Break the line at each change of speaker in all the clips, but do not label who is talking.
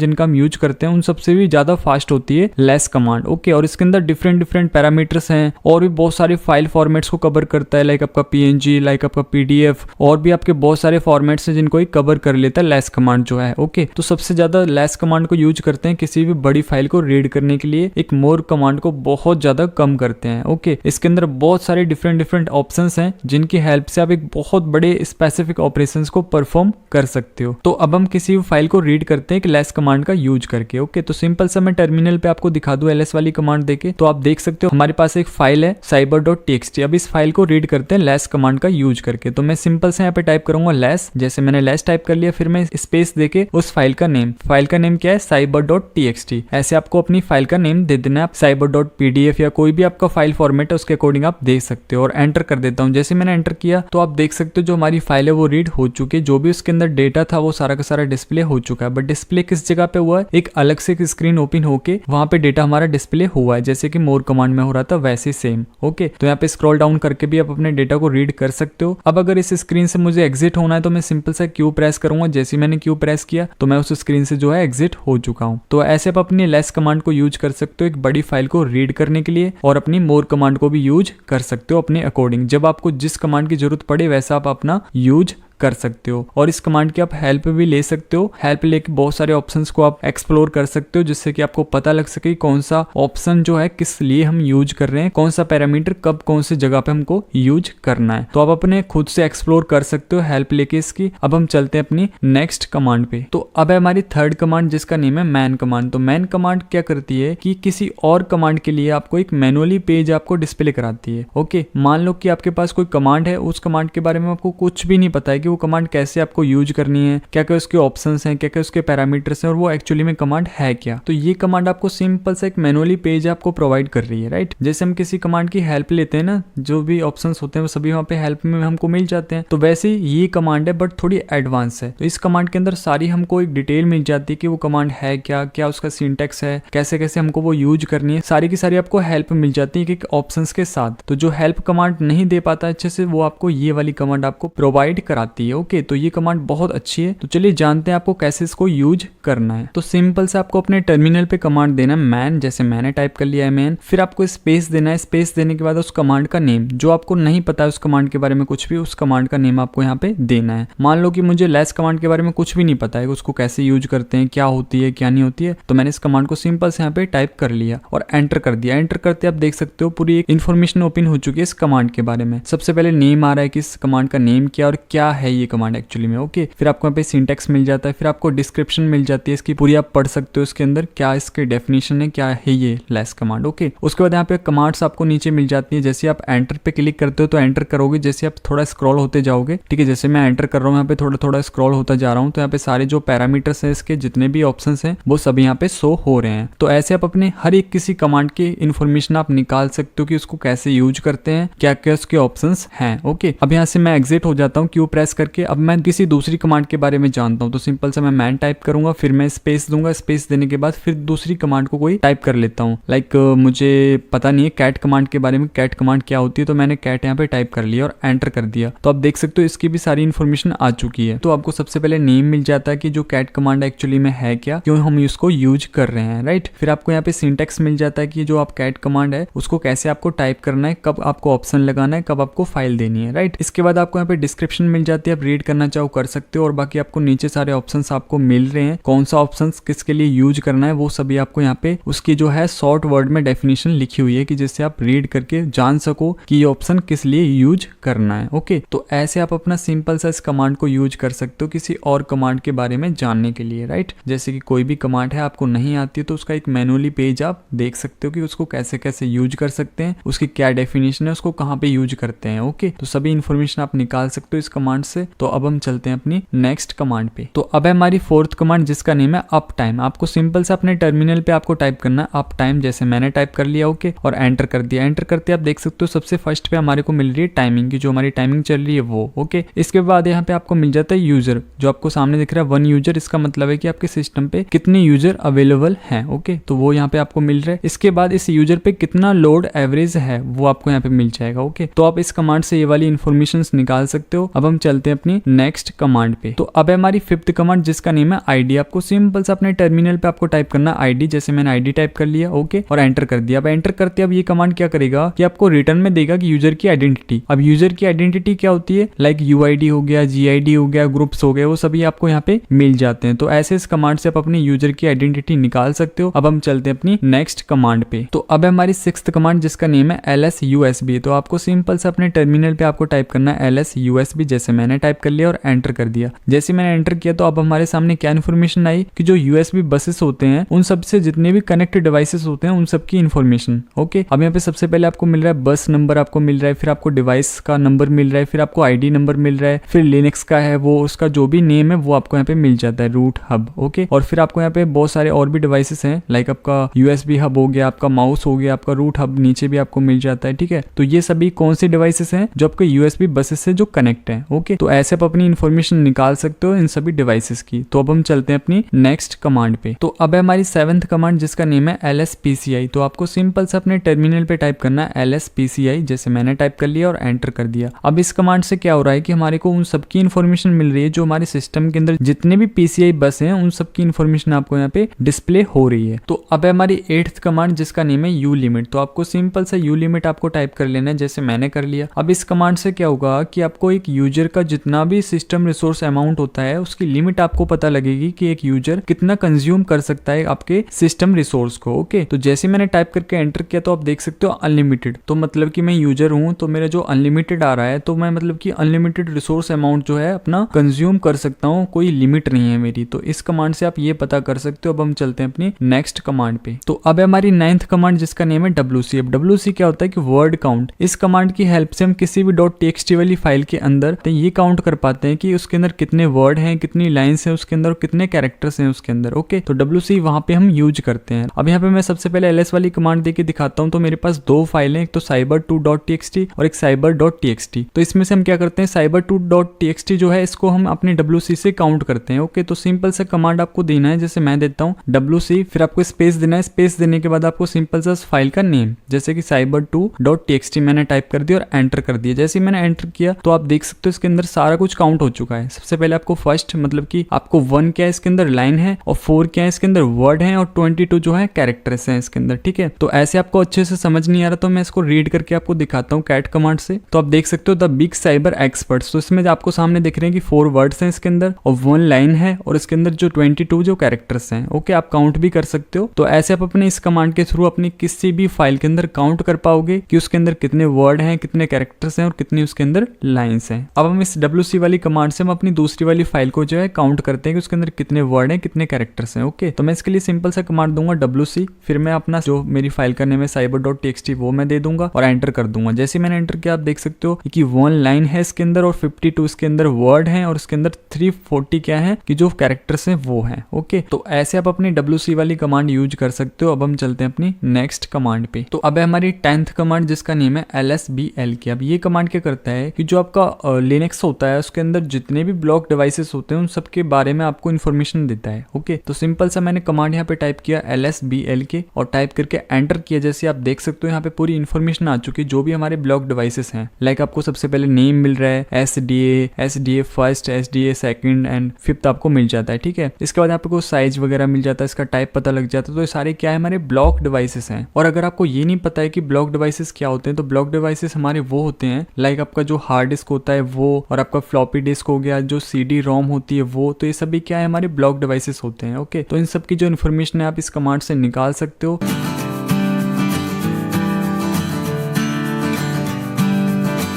जिनका हम यूज करते हैं उन सबसे भी ज्यादा फास्ट होती है लेस कमांड। ओके, और इसके अंदर डिफरेंट डिफरेंट पैरामीटर्स हैं और भी बहुत सारे फाइल फॉर्मेट्स को कवर करता है, लाइक आपका PNG, लाइक आपका PDF, और भी आपके बहुत सारे फॉर्मेट्स हैं जिनको ये कवर कर लेता है लेस कमांड जो है। ओके, तो सबसे ज्यादा लेस कमांड को यूज करते हैं किसी भी बड़ी फाइल को रीड करने के लिए, एक मोर कमांड को बहुत ज्यादा कम करते हैं। ओके, इसके अंदर बहुत सारे डिफरेंट डिफरेंट ऑप्शंस हैं जिनकी हेल्प से आप एक बहुत बड़े स्पेसिफिक ऑपरेशंस को परफॉर्म कर सकते हो। तो अब हम किसी भी फाइल को रीड करते हैं एक लेस कमांड का यूज करके। ओके, तो सिंपल सा मैं टर्मिनल पे आपको दिखा दूं ls वाली कमांड देके, तो आप देख सकते हो हमारे पास एक फाइल है cyber.txt। अब इस फाइल को रीड करते हैं लेस कमांड का यूज करके। तो मैं सिंपल से यहाँ पे टाइप करूंगा लेस, जैसे मैंने लेस टाइप कर लिया, फिर मैं स्पेस देके उस फाइल का नेम क्या है cyber.txt, ऐसे आपको अपनी फाइल का नेम दे देना है। आप cyber.pdf या कोई भी आपका फाइल फॉर्मेट है उसके अकॉर्डिंग आप दे सकते हो। और एंटर कर देता हूँ। जैसे मैंने एंटर किया तो आप देख सकते हो जो हमारी फाइल है वो रीड हो चुकी है, जो भी उसके अंदर डेटा था वो सारा का सारा डिस्प्ले हो चुका है। बट डिस्प्ले किस जगह पे हुआ है, एक अलग से स्क्रीन ओपन होके वहां पे डेटा हमारा डिस्प्ले हुआ है, जैसे कि मोर कमांड में हो रहा था वैसे सेम। ओके, तो यहाँ पे स्क्रॉल डाउन करके भी आप अपने डेटा को रीड कर सकते हो। अब अगर इस स्क्रीन से मुझे एग्जिट होना है तो मैं सिंपल सा क्यू प्रेस करूंगा। जैसे मैंने क्यू प्रेस किया तो मैं उस स्क्रीन से जो है एग्जिट हो चुका हूँ। तो ऐसे आप अपनी लेस कमांड को यूज कर सकते हो एक बड़ी फाइल को रीड करने के लिए, और अपनी मोर कमांड को भी यूज कर सकते हो अपने अकॉर्डिंग। जब आपको जिस कमांड की जरूरत पड़े वैसा आप अपना यूज कर सकते हो। और इस कमांड की आप हेल्प भी ले सकते हो। हेल्प लेके बहुत सारे ऑप्शंस को आप एक्सप्लोर कर सकते हो, जिससे कि आपको पता लग सके कौन सा ऑप्शन जो है किस लिए हम यूज कर रहे हैं, कौन सा पैरामीटर कब कौन सी जगह पे हमको यूज करना है। तो आप अपने खुद से एक्सप्लोर कर सकते हो हेल्प लेके इसकी। अब हम चलते हैं अपनी नेक्स्ट कमांड पे। तो अब है हमारी थर्ड कमांड जिसका नेम है मैन कमांड। तो मैन कमांड क्या करती है कि किसी और कमांड के लिए आपको एक मैनुअली पेज आपको डिस्प्ले कराती है। ओके, मान लो कि आपके पास कोई कमांड है, उस कमांड के बारे में आपको कुछ भी नहीं पता है कि वो कमांड कैसे आपको यूज करनी है, क्या क्या उसके ऑप्शंस हैं, क्या क्या उसके पैरामीटर्स हैं, और वो एक्चुअली में कमांड है क्या। तो ये कमांड आपको सिंपल सा एक मैनुअली पेज आपको प्रोवाइड कर रही है, राइट। जैसे हम किसी कमांड की हेल्प लेते हैं ना, जो भी ऑप्शंस होते हैं वो सभी वहाँ पे हेल्प में हमको मिल जाते हैं। तो वैसे ये कमांड है बट थोड़ी एडवांस है। तो इस कमांड के अंदर सारी हमको एक डिटेल मिल जाती है कि वो कमांड है क्या, क्या उसका सिंटैक्स है, कैसे कैसे हमको वो यूज करनी है, सारी की सारी आपको हेल्प मिल जाती है एक ऑप्शंस के साथ। तो जो हेल्प कमांड नहीं दे पाता अच्छे से, वो आपको ये वाली कमांड आपको प्रोवाइड कराती है। ओके, तो ये कमांड बहुत अच्छी है। तो चलिए जानते हैं आपको कैसे इसको यूज करना है। तो सिंपल से आपको अपने टर्मिनल पे कमांड देना है मैन, जैसे मैंने टाइप कर लिया है मैन। फिर आपको स्पेस देना है। स्पेस देने के बाद उस कमांड का नेम, जो आपको नहीं पता है उस कमांड के बारे में कुछ भी, उस कमांड का नेम आपको यहाँ पे देना है। मान लो कि मुझे लेस कमांड के बारे में कुछ भी नहीं पता है, उसको कैसे यूज करते हैं, क्या होती है क्या नहीं होती है, तो मैंने इस कमांड को सिंपल से यहाँ पे टाइप कर लिया और एंटर कर दिया। एंटर करते आप देख सकते हो पूरी एक इन्फॉर्मेशन ओपन हो चुकी है इस कमांड के बारे में। सबसे पहले नेम आ रहा है कि इस कमांड का नेम क्या और क्या है ये कमांड एक्चुअली में। ओके, फिर आपको यहाँ पे सिंटैक्स मिल जाता है, फिर आपको डिस्क्रिप्शन मिल जाती है इसकी पूरी, आप पढ़ सकते हो इसके अंदर क्या इसके डेफिनेशन है, क्या है ये लेस कमांड। ओके, उसके बाद यहाँ पे कमांड्स आपको नीचे मिल जाती है। जैसे आप एंटर पे क्लिक करते हो तो एंटर करोगे, जैसे आप थोड़ा स्क्रॉल होते जाओगे, ठीक है, जैसे मैं एंटर कर रहा हूँ यहाँ पे थोड़ा थोड़ा स्क्रॉल होता जा रहा हूँ, तो यहाँ पे सारे जो पैरामीटर्स है इसके जितने भी ऑप्शन है वो सभी यहाँ पे शो हो रहे हैं। तो ऐसे आप अपने हर एक किसी कमांड की इन्फॉर्मेशन आप निकाल सकते हो कि उसको कैसे यूज करते हैं, क्या क्या उसके ऑप्शन हैं। ओके, अब यहाँ से मैं एग्जिट हो जाता हूँ क्यू प्रेस करके। अब मैं किसी दूसरी कमांड के बारे में जानता हूँ, तो सिंपल से मैं मैन टाइप करूंगा, फिर मैं स्पेस दूंगा। स्पेस देने के बाद फिर दूसरी कमांड को कोई टाइप कर लेता हूँ। लाइक मुझे पता नहीं है कैट कमांड के बारे में, कैट कमांड क्या होती है, तो मैंने कैट यहाँ पे टाइप कर लिया और एंटर कर दिया। तो आप देख सकते हो इसकी भी सारी इन्फॉर्मेशन आ चुकी है। तो आपको सबसे पहले नेम मिल जाता है कि जो कैट कमांड एक्चुअली में है क्या, क्यों हम इसको यूज कर रहे हैं, राइट। फिर आपको यहाँ पे सिंटैक्स मिल जाता है कि जो आप कैट कमांड है उसको कैसे आपको टाइप करना है, कब आपको ऑप्शन लगाना है, कब आपको फाइल देनी है, राइट। इसके बाद आपको यहाँ पे डिस्क्रिप्शन मिल जाती है, आप रीड करना चाहो कर सकते हो, और बाकी आपको नीचे सारे ऑप्शंस आपको मिल रहे हैं, कौन सा ऑप्शंस किसके लिए यूज करना है वो सभी आपको यहाँ पे उसकी जो है शॉर्ट वर्ड में डेफिनेशन लिखी हुई है कि जिससे आप रीड करके जान सको कि ये ऑप्शन किस लिए यूज करना है। ओके, तो ऐसे आप अपना सिंपल सा इस कमांड को यूज कर सकते हो किसी और कमांड के बारे में जानने के लिए, राइट। जैसे कि कोई भी कमांड है आपको नहीं आती है तो उसका एक मैनुअली पेज आप देख सकते हो कि उसको कैसे कैसे यूज कर सकते हैं, उसकी क्या डेफिनेशन है, उसको कहाँ पे यूज करते हैं। ओके, तो सभी इन्फॉर्मेशन आप निकाल सकते हो इस कमांड से। तो अब हम चलते हैं अपनी नेक्स्ट कमांड पे। तो अब है हमारी फोर्थ कमांड जिसका नेम है अप टाइम। आपको सिंपल से अपने टर्मिनल पे आपको टाइप करना है अप टाइम, जैसे मैंने टाइप कर लिया। ओके, और एंटर कर दिया। एंटर करते आप देख सकते हो सबसे फर्स्ट पे हमारे को मिल रही है टाइमिंग की, जो हमारी टाइमिंग चल रही है वो। ओके, इसके बाद यहाँ पे आपको मिल जाता है यूजर, जो आपको सामने दिख रहा है 1 यूजर। इसका मतलब है कि आपके सिस्टम पे कितने यूजर अवेलेबल हैं। ओके, तो वो यहाँ पे आपको मिल रहा है। इसके बाद इस यूजर पे कितना लोड एवरेज है वो आपको यहाँ पे मिल जाएगा। ओके, तो आप इस कमांड से ये वाली इन्फॉर्मेशन निकाल सकते हो। अब हम चलते चलते हैं अपनी नेक्स्ट कमांड पे। तो अब है हमारी फिफ्थ कमांड जिसका नेम है आईडी। आपको सिंपल सा अपने टर्मिनल पे आपको टाइप करना आईडी, जैसे मैंने आईडी टाइप कर लिया, ओके, और एंटर कर दिया। अब एंटर करते अब ये कमांड क्या करेगा कि आपको रिटर्न में देगा कि यूजर की आइडेंटिटी। अब यूजर की आइडेंटिटी क्या होती है, लाइक यूआईडी हो गया, जीआईडी हो गया, ग्रुप्स हो गए, वो सभी आपको यहाँ पे मिल जाते हैं। तो ऐसे इस कमांड से आप अपने यूजर की आइडेंटिटी निकाल सकते हो। अब हम चलते हैं अपनी नेक्स्ट कमांड पे। तो अब है हमारी सिक्स्थ कमांड जिसका नेम है LSUSB। तो आपको सिंपल से अपने टर्मिनल पे आपको टाइप करना है LSUSB, जैसे मैंने टाइप कर लिया और एंटर कर दिया। जैसे मैंने एंटर किया तो अब हमारे सामने क्या इन्फॉर्मेशन आई कि जो USB बसेस होते हैं उन सब से जितने भी कनेक्टेड डिवाइसेस होते हैं उन सब की इन्फॉर्मेशन, ओके। अब यहाँ पे सबसे पहले आपको मिल रहा है बस नंबर आपको मिल रहा है, फिर आपको डिवाइस का नंबर मिल रहा है, फिर आपको आईडी नंबर मिल रहा है, फिर लिनक्स का है वो उसका जो भी नेम है वो आपको यहाँ पे मिल जाता है, रूट हब, ओके। और फिर आपको यहाँ पे बहुत सारे और भी डिवाइसेस हैं, लाइक आपका USB हब हो गया, आपका माउस हो गया, आपका रूट हब नीचे भी आपको मिल जाता है, ठीक है। तो ये सभी कौन से डिवाइसेस हैं जो आपके USB बसेस से जो कनेक्ट है, ओके। तो ऐसे आप अपनी इन्फॉर्मेशन निकाल सकते हो इन सभी डिवाइसेस की। तो अब हम चलते हैं अपनी नेक्स्ट कमांड पे। तो अब है हमारी सेवंथ कमांड जिसका नेम है LSPCI। तो आपको सिंपल से अपने टर्मिनल पे टाइप करना है LSPCI, जैसे मैंने टाइप कर लिया और एंटर कर दिया। अब इस कमांड से क्या हो रहा है कि हमारे को उन सबकी इन्फॉर्मेशन मिल रही है जो हमारे सिस्टम के अंदर जितने भी PCI बस हैं उन सबकी इन्फॉर्मेशन आपको यहाँ पे डिस्प्ले हो रही है। तो अब है हमारी 8th कमांड जिसका नेम है ulimit। तो आपको सिंपल से ulimit आपको टाइप कर लेना है, जैसे मैंने कर लिया। अब इस कमांड से क्या होगा कि आपको एक यूजर का जितना भी सिस्टम रिसोर्स अमाउंट होता है उसकी लिमिट आपको पता लगेगी कि एक यूजर कितना कंज्यूम कर सकता है आपके सिस्टम रिसोर्स को, ओके। तो जैसे मैंने टाइप करके एंटर किया तो आप देख सकते हो अनलिमिटेड। तो मतलब कि मैं यूजर हूं तो मेरा जो अनलिमिटेड आ रहा है तो मैं मतलब कि अनलिमिटेड रिसोर्स अमाउंट जो है अपना कंज्यूम कर सकता हूं, कोई लिमिट नहीं है मेरी। तो इस कमांड से आप ये पता कर सकते हो। अब हम चलते हैं अपनी नेक्स्ट कमांड पे। तो अब है हमारी 9th कमांड जिसका नेम है WC। अब WC क्या होता है कि वर्ड काउंट। इस कमांड की हेल्प से हम किसी भी .txt वाली फाइल के अंदर तो ये काउंट कर पाते हैं कि उसके अंदर कितने वर्ड हैं, कितनी लाइंस हैं उसके अंदर, कितने कैरेक्टर्स हैं उसके अंदर, ओके। तो WC वहां पे हम यूज करते हैं। अब यहाँ पे मैं सबसे पहले ls वाली कमांड देके दिखाता हूँ। तो मेरे पास दो फाइलें, एक तो cyber2.txt और एक cyber.txt। तो इसमें से हम क्या करते हैं, cyber2.txt जो है इसको हम अपने WC से काउंट करते हैं, ओके। तो सिंपल सा कमांड आपको देना है, जैसे मैं देता हूँ WC, फिर आपको स्पेस देना है। स्पेस देने के बाद आपको सिंपल सा फाइल का नेम, जैसे कि cyber2.txt मैंने टाइप कर दिया और एंटर कर दिया। जैसे मैंने एंटर किया तो आप देख सकते हो इसके अंदर सारा कुछ काउंट हो चुका है। सबसे पहले आपको फर्स्ट मतलब कि आपको 1 क्या है इसके अंदर लाइन है, और 4 क्या है इसके अंदर वर्ड है, और 22 जो है कैरेक्टर्स हैं इसके अंदर, ठीक है। तो ऐसे आपको अच्छे से समझ नहीं आ रहा तो मैं इसको रीड करके आपको दिखाता हूँ कैट कमांड से। तो आप देख सकते हो द बिग साइबर एक्सपर्ट्स। तो इसमें आपको सामने दिख रहे हैं कि 4 वर्ड्स हैं इसके अंदर और 1 लाइन है, और इसके अंदर जो 22 जो कैरेक्टर्स हैं, ओके। आप काउंट भी कर सकते हो। तो ऐसे आप अपने इस कमांड के थ्रू अपनी किसी भी फाइल के अंदर काउंट कर पाओगे कि उसके अंदर कितने वर्ड हैं, कितने कैरेक्टर्स हैं और कितनी उसके अंदर लाइंस हैं। अब हम इस WC वाली कमांड से हम अपनी दूसरी वाली फाइल को जो है काउंट करते हैं कि उसके अंदर कितने वर्ड हैं, कितने कैरेक्टर्स हैं, ओके। तो मैं इसके लिए सिंपल सा कमांड दूंगा WC, फिर मैं अपना जो मेरी फाइल का नेम है cyber.txt वो मैं दे दूंगा और एंटर कर दूंगा। जैसे मैंने एंटर किया आप देख सकते हो कि 1 लाइन है इसके अंदर और 52 इसके अंदर वर्ड हैं, और इसके अंदर 340 क्या है कि जो कैरेक्टर्स हैं वो हैं, ओके। तो ऐसे आप अपनी WC वाली कमांड यूज कर सकते हो। अब हम चलते हैं अपनी नेक्स्ट कमांड पे। तो अब है हमारी 10th कमांड जिसका नेम है LSBL की। अब ये कमांड क्या करता है कि जो आपका लिनक्स होता है उसके अंदर जितने भी ब्लॉक डिवाइसेस होते हैं उन सब के बारे में आपको इन्फॉर्मेशन देता है, ओके। तो सिंपल सा मैंने कमांड यहाँ पे टाइप किया LSBL के और टाइप करके एंटर किया। जैसे आप देख सकते हो यहाँ पे पूरी इन्फॉर्मेशन आ चुकी है जो भी हमारे ब्लॉक डिवाइसेस हैं। लाइक आपको सबसे पहले नेम मिल रहा है SDA first, SDA second and 5th आपको मिल जाता है, ठीक है। इसके बाद आपको साइज वगैरह मिल जाता है, इसका टाइप पता लग जाता है। तो ये सारे क्या है हमारे ब्लॉक डिवाइसेस हैं। और अगर आपको ये नहीं पता है कि ब्लॉक डिवाइसेस क्या होते हैं तो ब्लॉक डिवाइसेस हमारे वो होते हैं लाइक आपका जो हार्ड डिस्क होता है वो, और आपका फ्लॉपी डिस्क हो गया, जो CD रोम होती है वो। तो ये सभी क्या है हमारे ब्लॉक डिवाइसेस होते हैं, ओके। तो इन सब की जो इन्फॉर्मेशन है आप इस कमांड से निकाल सकते हो।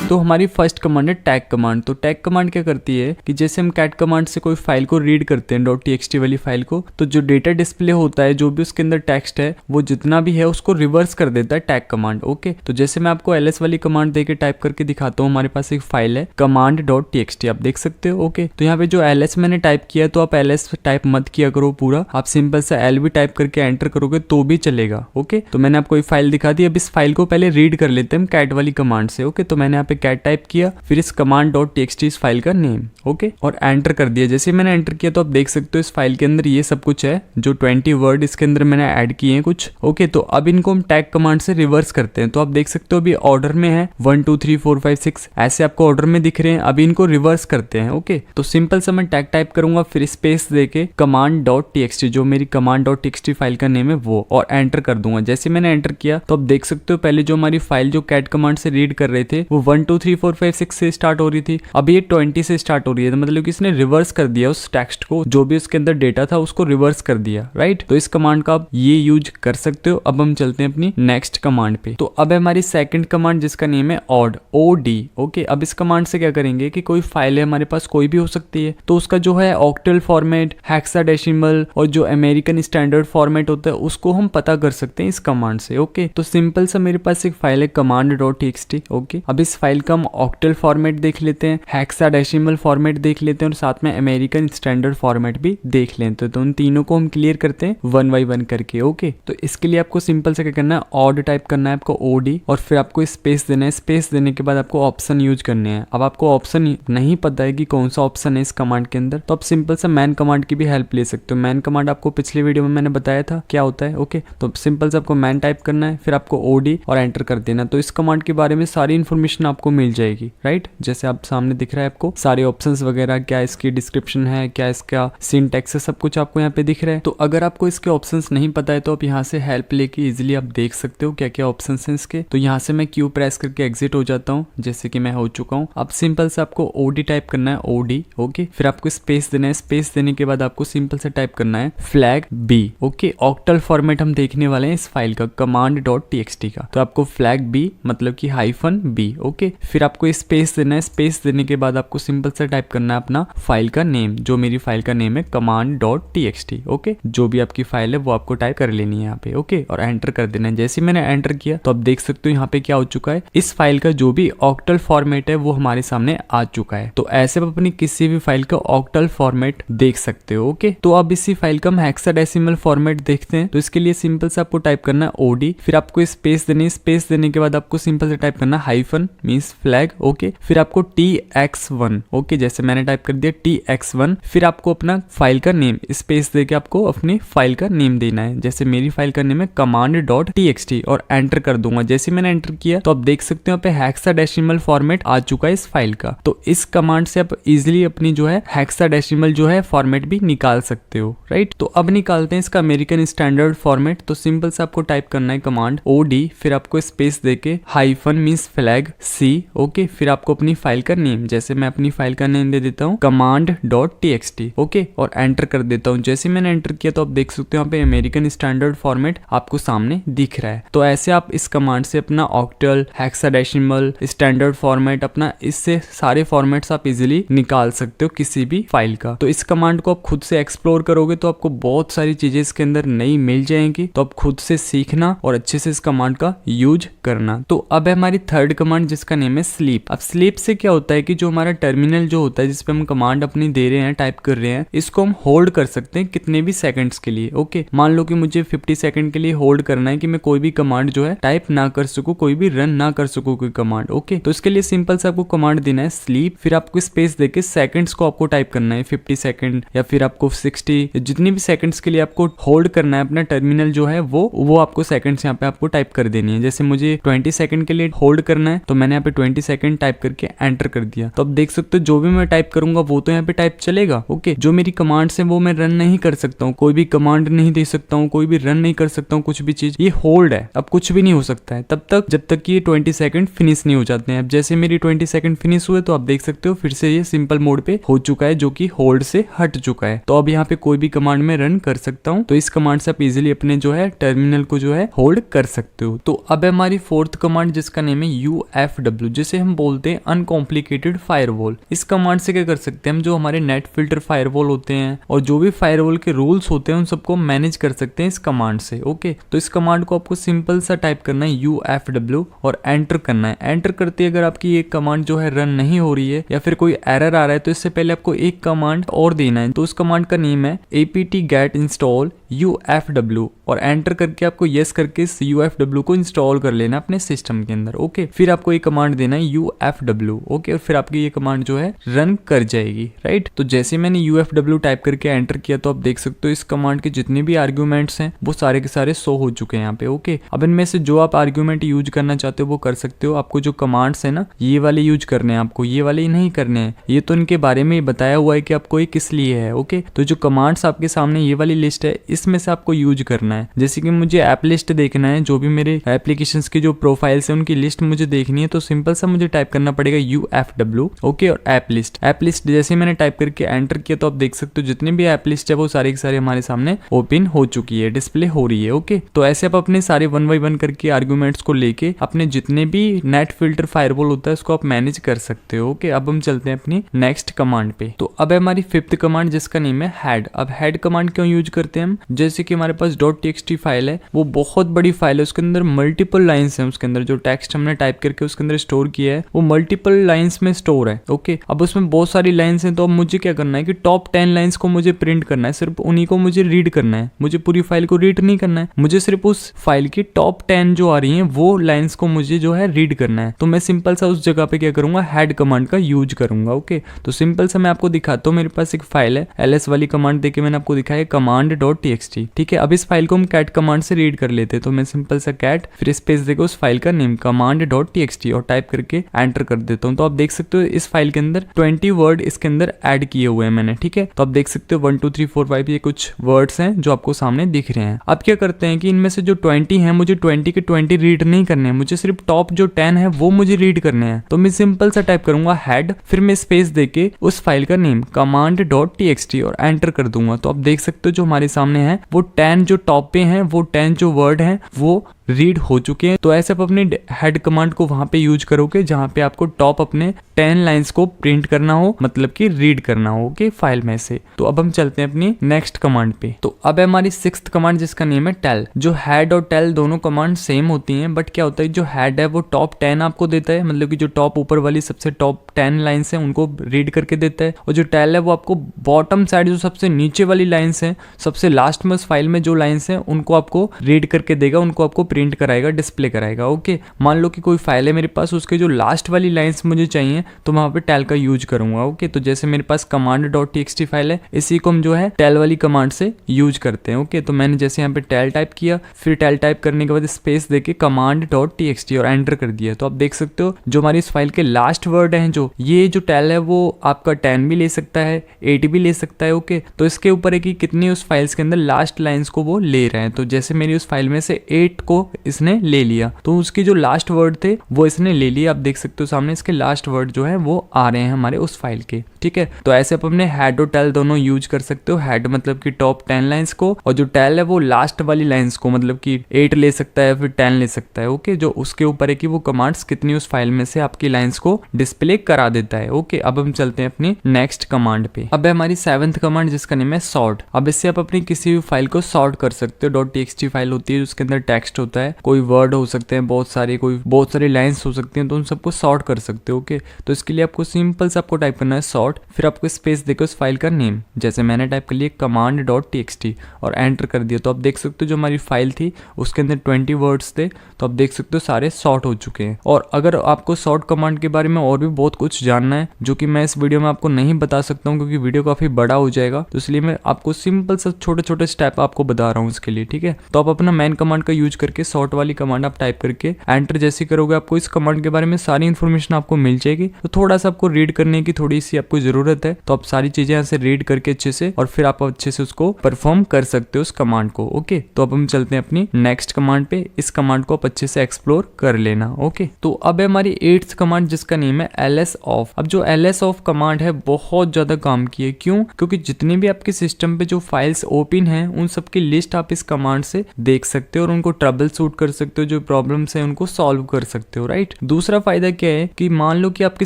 तो हमारी फर्स्ट कमांड है टैग कमांड। तो टैग कमांड क्या करती है कि जैसे हम कैट कमांड से कोई फाइल को रीड करते हैं .txt वाली फाइल को, तो जो डेटा डिस्प्ले होता है जो भी उसके अंदर टेक्स्ट है वो जितना भी है उसको रिवर्स कर देता है टैग कमांड, ओके। तो जैसे मैं आपको ls वाली कमांड देके टाइप करके दिखाता हूँ। हमारे पास एक फाइल है command.txt, आप देख सकते हो, ओके। तो यहाँ पे जो ls मैंने टाइप किया तो आप ls टाइप मत किया करो पूरा, आप सिंपल सा l भी टाइप करके एंटर करोगे तो भी चलेगा, ओके। तो मैंने आपको एक फाइल दिखा दी। अब इस फाइल को पहले रीड कर लेते हैं कैट वाली कमांड से, ओके। तो मैंने यहाँ पे पे कैट टाइप किया, फिर इस command.txt इस फाइल का नेम, ओके, और एंटर कर दिया। जैसे मैंने एंटर किया तो आप देख सकते हो इस फाइल के अंदर ये सब कुछ है, जो 20 वर्ड इसके अंदर मैंने ऐड किए हैं कुछ, ओके। तो अब इनको हम टैग कमांड से रिवर्स करते हैं। तो आप देख सकते हो अभी ऑर्डर में है 1 2 3 4 5 6 ऐसे आपको ऑर्डर में दिख रहे हैं। अभी इनको रिवर्स करते हैं, ओके। तो सिंपल सा मैं टैग टाइप करूंगा, फिर स्पेस देके command.txt जो मेरी command.txt फाइल का नेम है वो, और एंटर कर दूंगा। जैसे मैंने एंटर किया तो आप देख सकते हो पहले जो हमारी फाइल जो कैट कमांड से रीड कर रहे थे वो 1 2 3 4 5 6 से स्टार्ट हो रही थी, अब ये 20 से स्टार्ट हो रही है। तो मतलब कि इसने रिवर्स कर दिया उस टेक्स्ट को, जो भी उसके अंदर डेटा था उसको रिवर्स कर दिया, राइट। तो इस कमांड का आप ये यूज कर सकते हो। अब हम चलते हैं अपनी नेक्स्ट कमांड पे। तो अब है हमारी सेकंड कमांड जिसका नेम है odd, OD, ओके। अब इस कमांड से क्या करेंगे कि कोई फाइल है हमारे पास, कोई भी हो सकती है, तो उसका जो है ऑक्टल फॉर्मेट, हेक्साडेसिमल और जो अमेरिकन स्टैंडर्ड फॉर्मेट होता है उसको हम पता कर सकते हैं इस कमांड से, ओके। तो सिंपल सा मेरे पास एक फाइल है command.txt, ओके। अब इस फाइल का हम ऑक्टल फॉर्मेट देख लेते हैं, हेक्साडेसिमल फॉर्मेट देख लेते हैं और साथ में अमेरिकन स्टैंडर्ड फॉर्मेट भी देख लेते हैं। तो उन तीनों को हम क्लियर करते हैं 1 by 1 करके, ओके। तो इसके लिए आपको सिंपल से क्या करना है, ऑड टाइप करना है आपको, OD, और फिर आपको स्पेस देना है। स्पेस देने के बाद आपको ऑप्शन यूज करने हैं। अब आपको ऑप्शन नहीं पता है कि कौन सा ऑप्शन है इस कमांड के अंदर, तो आप सिंपल सा मैन कमांड की भी हेल्प ले सकते हो। मैन कमांड आपको पिछले वीडियो में मैंने बताया था क्या होता है, ओके। तो सिंपल से आपको मैन टाइप करना है, फिर आपको OD और एंटर कर देना। तो इस कमांड के बारे में सारी इन्फॉर्मेशन आपको मिल जाएगी, राइट। जैसे आप सामने दिख रहा है आपको सारे ऑप्शंस वगैरह, क्या इसकी डिस्क्रिप्शन है, क्या इसका सिंटैक्स है, सब कुछ आपको यहाँ पे दिख रहा है। तो अगर आपको इसके ऑप्शंस नहीं पता है तो आप यहाँ से हेल्प लेके इजिली आप देख सकते हो क्या क्या ऑप्शंस हैं इसके। तो यहाँ से मैं क्यू प्रेस करके एग्जिट हो जाता हूँ, जैसे कि मैं हो चुका हूँ। अब सिंपल से आपको OD टाइप करना है, OD, ओके। फिर आपको स्पेस देना है। स्पेस देने के बाद आपको सिंपल से टाइप करना है flag B, okay. Octal format हम देखने वाले हैं इस फाइल का command.txt का, तो आपको फ्लैग B मतलब कि -B, ओके। फिर आपको स्पेस देना है। स्पेस देने के बाद आपको सिंपल से टाइप करना है अपना फाइल का नेम, जो मेरी फाइल का नेम है command.txt, ओके। जो भी आपकी फाइल है वो आपको टाइप कर लेनी है यहाँ पे, ओके, और एंटर कर देना है। जैसे मैंने एंटर किया तो आप देख सकते हो यहाँ पे क्या हो चुका है, इस फाइल का जो भी ऑक्टल फॉर्मेट है वो हमारे सामने आ चुका है। तो ऐसे आप अपनी किसी भी फाइल का ऑक्टल फॉर्मेट देख सकते हो, ओके। तो अब इसी फाइल का हम हेक्साडेसिमल फॉर्मेट देखते हैं। तो इसके लिए सिंपल से आपको टाइप करना है OD, फिर आपको स्पेस देनी है। स्पेस देने के बाद आपको सिंपल से टाइप करना है हाइफन मींस फ्लैग, ओके। फिर आपको TX1, ओके, जैसे मैंने टाइप कर दिया TX1। फिर आपको अपना फाइल का नेम स्पेस देके आपको अपनी फाइल का नेम देना है। जैसे मेरी फाइल का नेम है command.txt और एंटर कर दूंगा। जैसे मैंने एंटर किया तो आप देख सकते हो यहाँ पे हेक्साडेसिमल फॉर्मेट आ चुका है इस फाइल का। तो इस कमांड से आप इजिली अपनी जो है हेक्साडेसिमल जो है फॉर्मेट भी निकाल सकते हो, राइट। तो अब निकालते हैं इसका अमेरिकन स्टैंडर्ड फॉर्मेट। तो सिंपल से आपको टाइप करना है कमांड OD, फिर आपको स्पेस देके hyphen means flag C, okay. फिर आपको अपनी फाइल का नेम, जैसे मैं अपनी फाइल का नेम दे देता हूँ command.txt, ओके, और एंटर कर देता हूँ। जैसे मैंने एंटर किया तो आप देख सकते हो यहाँ पे अमेरिकन स्टैंडर्ड फॉर्मेट आपको सामने दिख रहा है। तो ऐसे आप इस कमांड से अपना ऑक्टल, हेक्साडेसिमल, स्टैंडर्ड फॉर्मेट, अपना इससे सारे फॉर्मेट्स आप इजीली निकाल सकते हो किसी भी फाइल का। तो इस कमांड को आप खुद से एक्सप्लोर करोगे तो आपको बहुत सारी चीजें इसके अंदर नई मिल जाएंगी। तो आप खुद से सीखना और अच्छे से इस कमांड का यूज करना। तो अब है हमारी थर्ड कमांड जिसका नेम है स्लीप। अब स्लीप से क्या होता है कि जो हमारा टर्मिनल जो होता है जिसपे हम कमांड अपनी दे रहे हैं, टाइप कर रहे हैं, इसको हम होल्ड कर सकते हैं कितने भी सेकंड्स के लिए, ओके। मान लो कि मुझे 50 सेकंड के लिए होल्ड करना है कि मैं कोई भी कमांड जो है टाइप ना कर सकूं, कोई भी रन ना कर सकूं कोई कमांड, ओके। तो इसके लिए सिंपल से आपको कमांड देना है स्लीप, फिर आपको स्पेस देके सेकंड्स को आपको टाइप करना है 50 सेकंड या फिर आपको 60, जितनी भी सेकंड्स के लिए आपको होल्ड करना है अपना टर्मिनल जो है वो आपको सेकंड्स यहाँ पे आपको टाइप कर देनी है। जैसे मुझे 20 सेकंड के लिए होल्ड करना है तो मैंने यहाँ पे 20 सेकंड टाइप करके एंटर कर दिया। तो अब देख सकते हो जो भी मैं टाइप करूंगा वो तो यहाँ पे टाइप चलेगा, ओके। जो मेरी कमांड्स है वो मैं रन नहीं कर सकता हूँ, कोई भी कमांड नहीं दे सकता हूँ, कोई भी रन नहीं कर सकता हूँ, कुछ भी चीज, ये होल्ड है। अब कुछ भी नहीं हो सकता है तब तक जब तक कि ये 20 सेकंड फिनिश नहीं हो जाते हैं। अब जैसे मेरी 20 सेकंड फिनिश हुए तो आप देख सकते हो फिर से ये सिंपल मोड पे हो चुका है, जो कि होल्ड से हट चुका है। तो अब यहाँ पे कोई भी कमांड में रन कर सकता हूँ। तो इस कमांड से आप इजिली अपने जो है टर्मिनल को जो है होल्ड कर सकते हो। तो अब हमारी फोर्थ कमांड जिसका नेम है UFW, जिसे हम बोलते हैं अनकॉम्प्लिकेटेड फायरवॉल। इस कमांड से क्या कर सकते हैं हम, जो हमारे नेट फिल्टर फायरवॉल होते हैं और जो भी फायरवॉल के रूल्स होते हैं उन सबको मैनेज कर सकते हैं इस कमांड से, ओके। तो इस कमांड को आपको सिंपल सा टाइप करना है UFW और एंटर करना है। एंटर करते अगर आपकी एक कमांड जो है रन नहीं हो रही है या फिर कोई एरर आ रहा है तो इससे पहले आपको एक कमांड और देना है। तो उस कमांड का नेम है apt-get install UFW और एंटर करके आपको यस करके इस UFW को इंस्टॉल कर लेना अपने सिस्टम के अंदर, ओके। फिर आपको एक कमांड कमांड देना है UFW, ओके, और फिर आपकी ये कमांड जो है रन कर जाएगी, राइट। तो जैसे मैंने UFW टाइप करके एंटर किया तो आप देख सकते हो इस कमांड के जितने भी आर्ग्यूमेंट्स हैं वो सारे के सारे शो हो चुके हैं यहाँ पे, ओके। अब इनमें से जो आप आर्ग्यूमेंट यूज करना चाहते हो वो कर सकते हो। आपको जो कमांड्स है ना ये वाले यूज करने हैं, आपको ये वाले ही नहीं करने हैं, ये तो इनके बारे में बताया हुआ है कि आपको ये किस लिए है, ओके। तो जो कमांड्स आपके सामने ये वाली लिस्ट है इसमें से आपको यूज करना है। जैसे कि मुझे ऐप लिस्ट देखना है, जो भी मेरे एप्लीकेशंस की जो प्रोफाइल्स है उनकी लिस्ट मुझे देखनी है, तो सिंपल सा मुझे टाइप करना पड़ेगा UFW, ओके, और ऐप लिस्ट जैसे मैंने टाइप करके एंटर किया तो आप देख सकते हो जितने भी ऐप लिस्ट है वो सारे के सारे हमारे सामने ओपन हो चुकी है, डिस्प्ले हो रही है, ओके। तो ऐसे आप अपने सारे 1 बाय 1 करके आर्ग्यूमेंट्स को लेके अपने जितने भी नेट फिल्टर फायरवॉल होता है उसको आप मैनेज कर सकते हो, ओके। अब हम चलते हैं अपनी नेक्स्ट कमांड पे। तो अब है हमारी 5th कमांड जिसका नेम है हेड। अब हेड कमांड क्यों यूज करते हैं हम, जैसे कि हमारे पास .txt फाइल है, वो बहुत बड़ी फाइल है, उसके अंदर मल्टीपल लाइंस हैं, उसके अंदर जो टेक्स्ट हमने टाइप करके उसके अंदर स्टोर किया है वो मल्टीपल लाइंस में स्टोर है, ओके। अब उसमें बहुत सारी लाइंस हैं, तो अब मुझे क्या करना है कि टॉप 10 लाइंस को मुझे प्रिंट करना है, सिर्फ उन्हीं को मुझे रीड करना है, मुझे पूरी फाइल को रीड नहीं करना है, मुझे सिर्फ उस फाइल की टॉप 10 जो आ रही हैं वो लाइंस को मुझे जो है रीड करना है। तो मैं सिंपल सा उस जगह पे क्या करूंगा, हेड कमांड का यूज करूंगा, ओके। तो सिंपल सा मैं आपको दिखाता हूँ, मेरे पास एक फाइल है, ls वाली कमांड देके मैंने आपको दिखाया command.txt, ठीक है। अब इस फाइल को हम कैट कमांड से रीड कर लेते हैं, तो मैं सिंपल सा कैट फिर स्पेस देकर उस फाइल का नेम command.txt और टाइप करके एंटर कर देता हूँ। तो आप देख सकते हो इस फाइल के अंदर 20 वर्ड इसके अंदर ऐड किए हुए हैं मैंने, ठीक है। तो आप देख सकते हो 1 2 3 4 5 ये कुछ वर्ड्स हैं जो आपको सामने दिख रहे हैं। अब क्या करते हैं कि इनमें से जो 20 हैं मुझे 20 के 20 रीड नहीं करने हैं, मुझे सिर्फ टॉप जो 10 है वो मुझे रीड करने हैं। तो मैं सिंपल सा टाइप करूंगा हेड, फिर मैं स्पेस देके उस फाइल का नेम command.txt और एंटर कर दूंगा। तो आप देख सकते हो जो हमारे सामने है वो 10 जो टॉप पे हैं, वो 10 जो वर्ड हैं वो रीड हो चुके हैं। तो ऐसे आप अपने हेड कमांड को वहां पे यूज करोगे जहां पे आपको टॉप अपने 10 लाइंस को प्रिंट करना हो, मतलब कि रीड करना हो, ओके, फाइल में से। तो अब हम चलते हैं अपनी नेक्स्ट कमांड पे। तो अब है हमारी 6th कमांड जिसका नेम है टेल। जो हेड और टेल दोनों कमांड सेम होती हैं, बट क्या होता है जो हेड है वो टॉप 10 आपको देता है, मतलब कि जो टॉप ऊपर वाली सबसे टॉप 10 लाइंस है उनको रीड करके देता है, और जो टेल है वो आपको बॉटम साइड जो सबसे नीचे वाली लाइंस है, सबसे लास्ट में उस फाइल में जो लाइंस है उनको आपको रीड करके देगा, उनको आपको प्रिंट कराएगा, डिस्प्ले कराएगा, ओके। मान लो कि कोई फाइल है मेरे पास, उसके जो लास्ट वाली लाइंस मुझे चाहिए तो मैं वहां पे टेल का यूज करूंगा, ओके। तो जैसे मेरे पास command.txt फाइल है, इसी को हम जो है टेल वाली कमांड से यूज करते हैं, ओके। तो मैंने जैसे यहाँ पे टेल टाइप किया, फिर टेल टाइप करने के बाद स्पेस देके command.txt और एंटर कर दिया। तो आप देख सकते हो जो हमारी इस फाइल के लास्ट वर्ड हैं, जो ये जो टेल है वो आपका 10 भी ले सकता है, 8 भी ले सकता है, ओके। तो इसके ऊपर है कि कितनी उस फाइल्स के अंदर लास्ट लाइंस को वो ले रहे हैं। तो जैसे मेरी उस फाइल में से 8 को इसने ले लिया, तो उसके जो लास्ट वर्ड थे वो इसने ले लिया। आप देख सकते हो सामने इसके लास्ट वर्ड जो है वो आ रहे हैं हमारे उस फाइल के, ठीक है। तो ऐसे आप अपने हेड और टेल दोनों यूज कर सकते हो। हेड मतलब कि टॉप 10 लाइंस को, और जो टेल है वो लास्ट वाली लाइंस को, मतलब कि 8 ले सकता है फिर 10 ले सकता है, ओके। जो उसके ऊपर है कि वो कमांड्स कितनी उस फाइल में से आपकी लाइंस को डिस्प्ले करा देता है, ओके। अब हम चलते हैं अपनी नेक्स्ट कमांड पे। अब है हमारी 7th कमांड जिसका नेम है सॉर्ट। अब इससे आप अपनी किसी भी फाइल को सॉर्ट कर सकते हो। .txt फाइल होती है उसके अंदर टेक्स्ट होता है, कोई वर्ड हो सकते हैं बहुत सारी लाइंस हो सकती हैं, तो उन सबको सॉर्ट कर सकते हो, ओके। तो इसके लिए आपको सिंपल से आपको टाइप करना है सॉर्ट, फिर आपको स्पेस देकर उस फाइल का नेम, जैसे मैंने टाइप कर लिया command.txt और एंटर कर दिया। तो आप देख सकते हो जो हमारी फाइल थी उसके अंदर 20 वर्ड्स थे, तो आप देख सकते हो सारे सॉर्ट हो चुके हैं। और अगर आपको सॉर्ट कमांड के बारे में और भी बहुत कुछ जानना है जो कि मैं इस वीडियो में आपको नहीं बता सकता हूँ क्योंकि वीडियो काफी बड़ा हो जाएगा, तो इसलिए मैं आपको सिंपल सा छोटे छोटे स्टेप आपको बता रहा हूँ इसके लिए, ठीक है। तो आप अपना मैन कमांड का यूज करके सॉर्ट वाली कमांड आप टाइप करके एंटर जैसे करोगे, आपको इस कमांड के बारे में सारी इन्फॉर्मेशन आपको मिल जाएगी। तो थोड़ा सा आपको रीड करने की थोड़ी सी आपको जरूरत है, तो आप सारी चीजें यहाँ से रीड करके अच्छे से और फिर आप अच्छे से उसको परफॉर्म कर सकते हो उस कमांड को, ओके। तो अब हम चलते हैं अपनी नेक्स्ट कमांड पे। इस कमांड को आप अच्छे से एक्सप्लोर कर लेना, ओके। तो अब है हमारी 8th कमांड जिसका नेम है ls off। अब जो ls off कमांड है बहुत ज्यादा काम की है, क्यों? क्योंकि जितनी भी आपके सिस्टम पे जो फाइल्स ओपन हैं उन सब की लिस्ट आप इस कमांड से देख सकते हो और उनको ट्रबल शूट कर सकते हो, जो प्रॉब्लम्स है उनको सॉल्व कर सकते हो, राइट। दूसरा फायदा क्या है कि मान लो कि आपके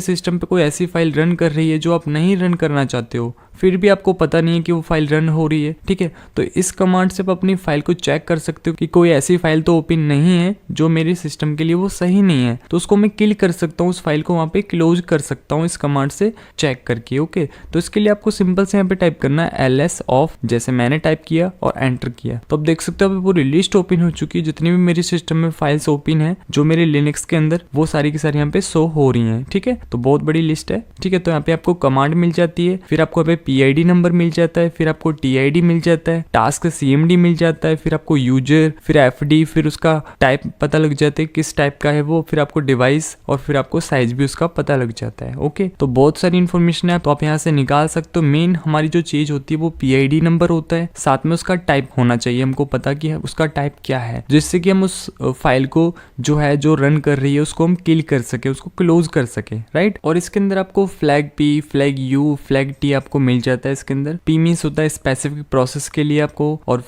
सिस्टम पे कोई ऐसी फाइल रन कर रही है जो आप नहीं रन करना चाहते हो, फिर भी आपको पता नहीं है कि वो फाइल रन हो रही है, ठीक है। तो इस कमांड से आप अपनी फाइल को चेक कर सकते हो कि कोई ऐसी फाइल तो ओपन नहीं है जो मेरे सिस्टम के लिए वो सही नहीं है, तो उसको मैं किल कर सकता हूँ, उस फाइल को वहाँ पे क्लोज कर सकता हूँ इस कमांड से चेक करके। ओके, तो इसके लिए आपको सिंपल से यहाँ पे टाइप करना है ls ऑफ, जैसे मैंने टाइप किया और एंटर किया। तो अब देख सकते हो पूरी लिस्ट ओपन हो चुकी है, जितनी भी मेरी सिस्टम में फाइल्स ओपन है जो मेरे लिनक्स के अंदर, वो सारी की सारी यहाँ पे शो हो रही हैं, ठीक है। तो बहुत बड़ी लिस्ट है, ठीक है। तो यहाँ पे आपको कमांड मिल जाती है, फिर आपको यहाँ पे PID नंबर मिल जाता है, फिर आपको TID मिल जाता है, टास्क CMD मिल जाता है, फिर आपको यूजर, फिर FD, फिर उसका टाइप पता लग जाता है किस टाइप का है वो, फिर आपको डिवाइस और फिर आपको साइज भी उसका पता लग जाता है। ओके, तो बहुत सारी इन्फॉर्मेशन है, तो आप यहाँ से निकाल सकते हो। मेन हमारी जो चीज होती है वो PID नंबर होता है, साथ में उसका टाइप होना चाहिए, हमको पता कि उसका टाइप क्या है, जिससे कि हम उस फाइल को जो है जो रन कर रही है उसको हम किल कर सके, उसको क्लोज कर सके, राइट। और इसके अंदर आपको flag P, flag U, flag T आपको मिल जाता है। इसके अंदर P मीन्स होता है स्पेसिफिक प्रोसेस के लिए आपको, और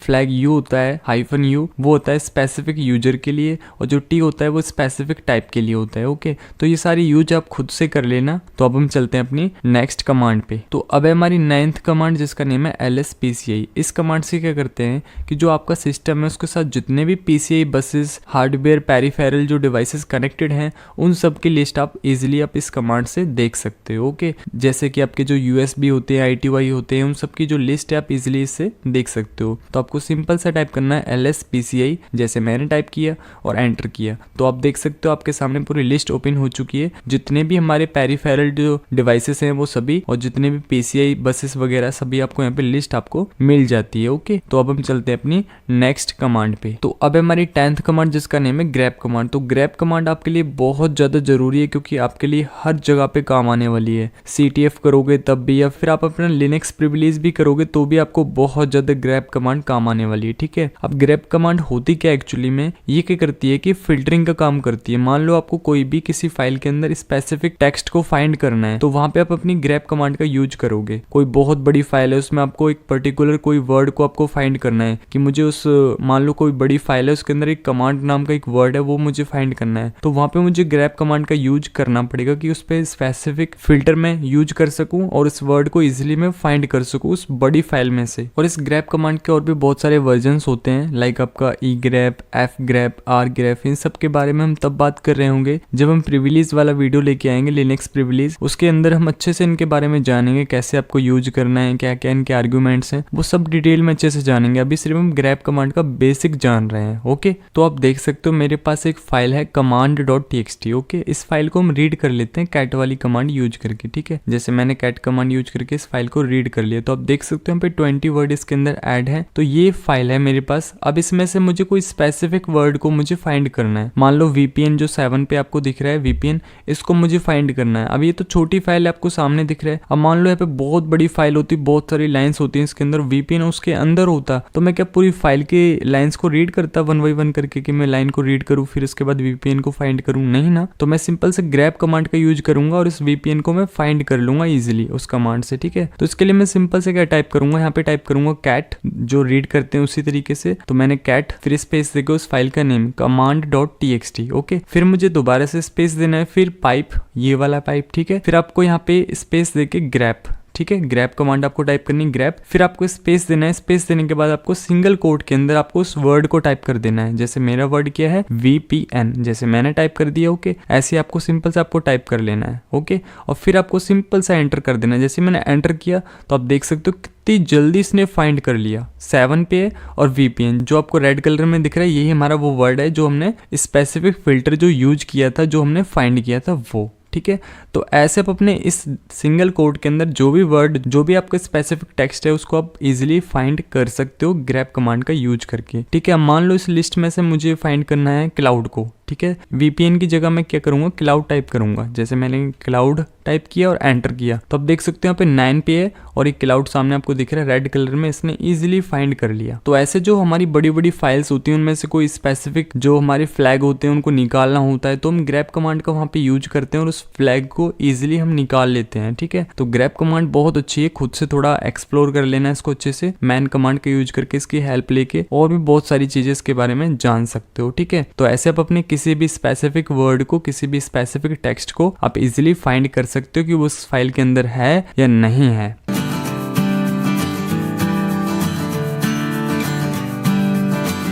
फ्लैग U होता है -U, वो होता है स्पेसिफिक यूजर के लिए, और जो T होता है वो स्पेसिफिक टाइप के लिए होता है। ओके, तो ये सारी यूज आप खुद से कर लेना। तो अब हम चलते हैं अपनी नेक्स्ट कमांड पे। तो अब है हमारी 9th कमांड, जिसका नेम है lspci। इस कमांड से क्या करते हैं कि जो आपका सिस्टम है उसके साथ जितने भी PCI बसेस, हार्डवेयर, पेरिफेरल जो डिवाइसेस कनेक्टेड हैं, उन सब की लिस्ट आप इजीली आप इस कमांड से देख सकते हो। ओके, जैसे कि आपके जो USB होते हैं, ITY होते हैं, उन सब की जो लिस्ट है आप इजीली इससे देख सकते हो। तो आपको सिंपल सा टाइप करना है lspci, जैसे मैंने टाइप किया और एंटर किया। तो आप देख सकते हो आपके सामने पूरी लिस्ट ओपन हो चुकी है, जितने भी हमारे पेरिफेरल जो डिवाइसेस हैं वो सभी, और जितने भी PCI बसेस वगैरह सभी आपको यहाँ पे लिस्ट आपको मिल जाती है। ओके, तो अब हम चलते हैं अपनी नेक्स्ट कमांड पे। तो अब हमारी 10th कमांड, जिसका नेम है grep कमांड। तो grep कमांड आपके लिए बहुत ज्यादा जरूरी है, क्योंकि आपके लिए हर जगह पे काम आने वाली है। CTF करोगे तब भी, या फिर आप अपना लिनक्स प्रिविलेज भी करोगे तो भी आपको बहुत ज्यादा grep कमांड काम आने वाली है, ठीक है। अब grep कमांड होती क्या एक्चुअली में, ये क्या करती है कि फिल्टरिंग का काम करती है। मान लो आपको कोई भी किसी फाइल के अंदर स्पेसिफिक टेक्स्ट को फाइंड करना है, तो वहां पे आप अपनी grep कमांड का यूज करोगे। कोई बहुत बड़ी फाइल है, उसमें आपको एक पर्टिकुलर कोई वर्ड को आपको फाइंड करना है, कि मुझे उस, मान लो कोई बड़ी फाइल है उसके अंदर एक कमांड नाम का एक वर्ड है, वो मुझे फाइंड करना है, तो वहां पे मुझे grep कमांड का यूज करना पड़ेगा कि उस पे स्पेसिफिक फिल्टर में यूज कर सकूं और इस वर्ड को इजीली मैं फाइंड कर सकूं उस बड़ी फाइल में से। और इस grep कमांड के और भी बहुत सारे वर्जन्स होते हैं, लाइक आपका egrep, fgrep, rgrep, इन सब के बारे में हम तब बात कर रहे होंगे जब हम प्रिविलेज वाला वीडियो लेके आएंगे, लिनक्स प्रिविलेज। उसके अंदर हम अच्छे से इनके बारे में जानेंगे, कैसे आपको यूज करना है, क्या क्या इनके आर्ग्यूमेंट्स हैं, वो सब डिटेल में अच्छे से जानेंगे। अभी सिर्फ हम grep कमांड का बेसिक जान रहे हैं। ओके, तो आप देख सकते हो मेरे पास एक फाइल है command.txt। ओके, इस फाइल को हम रीड कर लेते हैं कैट वाली कमांड यूज करके, ठीक है। जैसे मैंने कैट कमांड यूज करके इस फाइल को रीड कर लिया, तो आप देख सकते हो यहाँ पे 20 वर्ड इसके अंदर ऐड है। तो ये फाइल है मेरे पास। अब इसमें से मुझे कोई स्पेसिफिक वर्ड को मुझे फाइंड करना है। मान लो VPN जो 7 पे आपको दिख रहा है, VPN, इसको मुझे फाइंड करना है। अब ये तो छोटी फाइल है, आपको सामने दिख रहा है। अब मान लो यहाँ पे बहुत बड़ी फाइल होती, बहुत सारी लाइंस होती है इसके अंदर, VPN उसके अंदर होता, तो मैं क्या पूरी फाइल के लाइंस को रीड करता 1 by 1 करके, कि मैं लाइन को रीड करूँ फिर उसके बाद VPN को फाइंड करूँ? नहीं ना। तो मैं सिंपल से grep कमांड का यूज करूंगा और इस VPN को मैं फाइंड कर लूंगा इजीली उस कमांड से, ठीक है। तो इसके लिए मैं सिंपल से क्या टाइप करूंगा, यहाँ पे टाइप करूंगा cat, जो रीड करते हैं उसी तरीके से। तो मैंने cat, फिर स्पेस देके उस फाइल का नेम command.txt। ओके, फिर मुझे दोबारा से स्पेस देना है, फिर पाइप, ये वाला पाइप, ठीक है। फिर आपको यहाँ पे स्पेस देके grep, ठीक है, grep कमांड आपको टाइप करनी है grep, फिर आपको स्पेस देना है। स्पेस देने के बाद आपको सिंगल कोट के अंदर आपको उस वर्ड को टाइप कर देना है। जैसे मेरा वर्ड क्या है, VPN, जैसे मैंने टाइप कर दिया। ओके, ऐसे आपको सिंपल से आपको टाइप कर लेना है। ओके, और फिर आपको सिंपल सा एंटर कर देना है। जैसे मैंने एंटर किया तो आप देख सकते हो कितनी जल्दी इसने फाइंड कर लिया। 7 पे है और VPN जो आपको रेड कलर में दिख रहा है, यही हमारा वो वर्ड है जो हमने स्पेसिफिक फिल्टर जो यूज किया था, जो हमने फाइंड किया था वो, ठीक है। तो ऐसे आप अपने इस सिंगल कोड के अंदर जो भी वर्ड, जो भी आपका स्पेसिफिक टेक्स्ट है, उसको आप इजीली फाइंड कर सकते हो grep कमांड का यूज करके, ठीक है। मान लो इस लिस्ट में से मुझे फाइंड करना है क्लाउड को, ठीक है। VPN की जगह मैं क्या करूंगा, क्लाउड टाइप करूंगा। जैसे मैंने क्लाउड टाइप किया और एंटर किया, तो आप देख सकते हो यहाँ पे 9 पे है और एक क्लाउड सामने आपको दिख रहा है रेड कलर में, इसने इजीली फाइंड कर लिया। तो ऐसे जो हमारी बड़ी बड़ी फाइल्स होती हैं, उनमें से कोई स्पेसिफिक जो हमारे फ्लैग होते हैं उनको निकालना होता है, तो हम grep कमांड का वहाँ पे यूज करते हैं और उस फ्लैग को इजीली हम निकाल लेते हैं, ठीक है। तो grep कमांड बहुत अच्छी है, खुद से थोड़ा एक्सप्लोर कर लेना इसको अच्छे से, मैन कमांड का यूज करके इसकी हेल्प लेके और भी बहुत सारी चीजें इसके बारे में जान सकते हो, ठीक है। तो ऐसे आप अपने किसी भी स्पेसिफिक वर्ड को, किसी भी स्पेसिफिक टेक्स्ट को आप इजीली फाइंड कर सकते हो कि वो उस फाइल के अंदर है या नहीं है।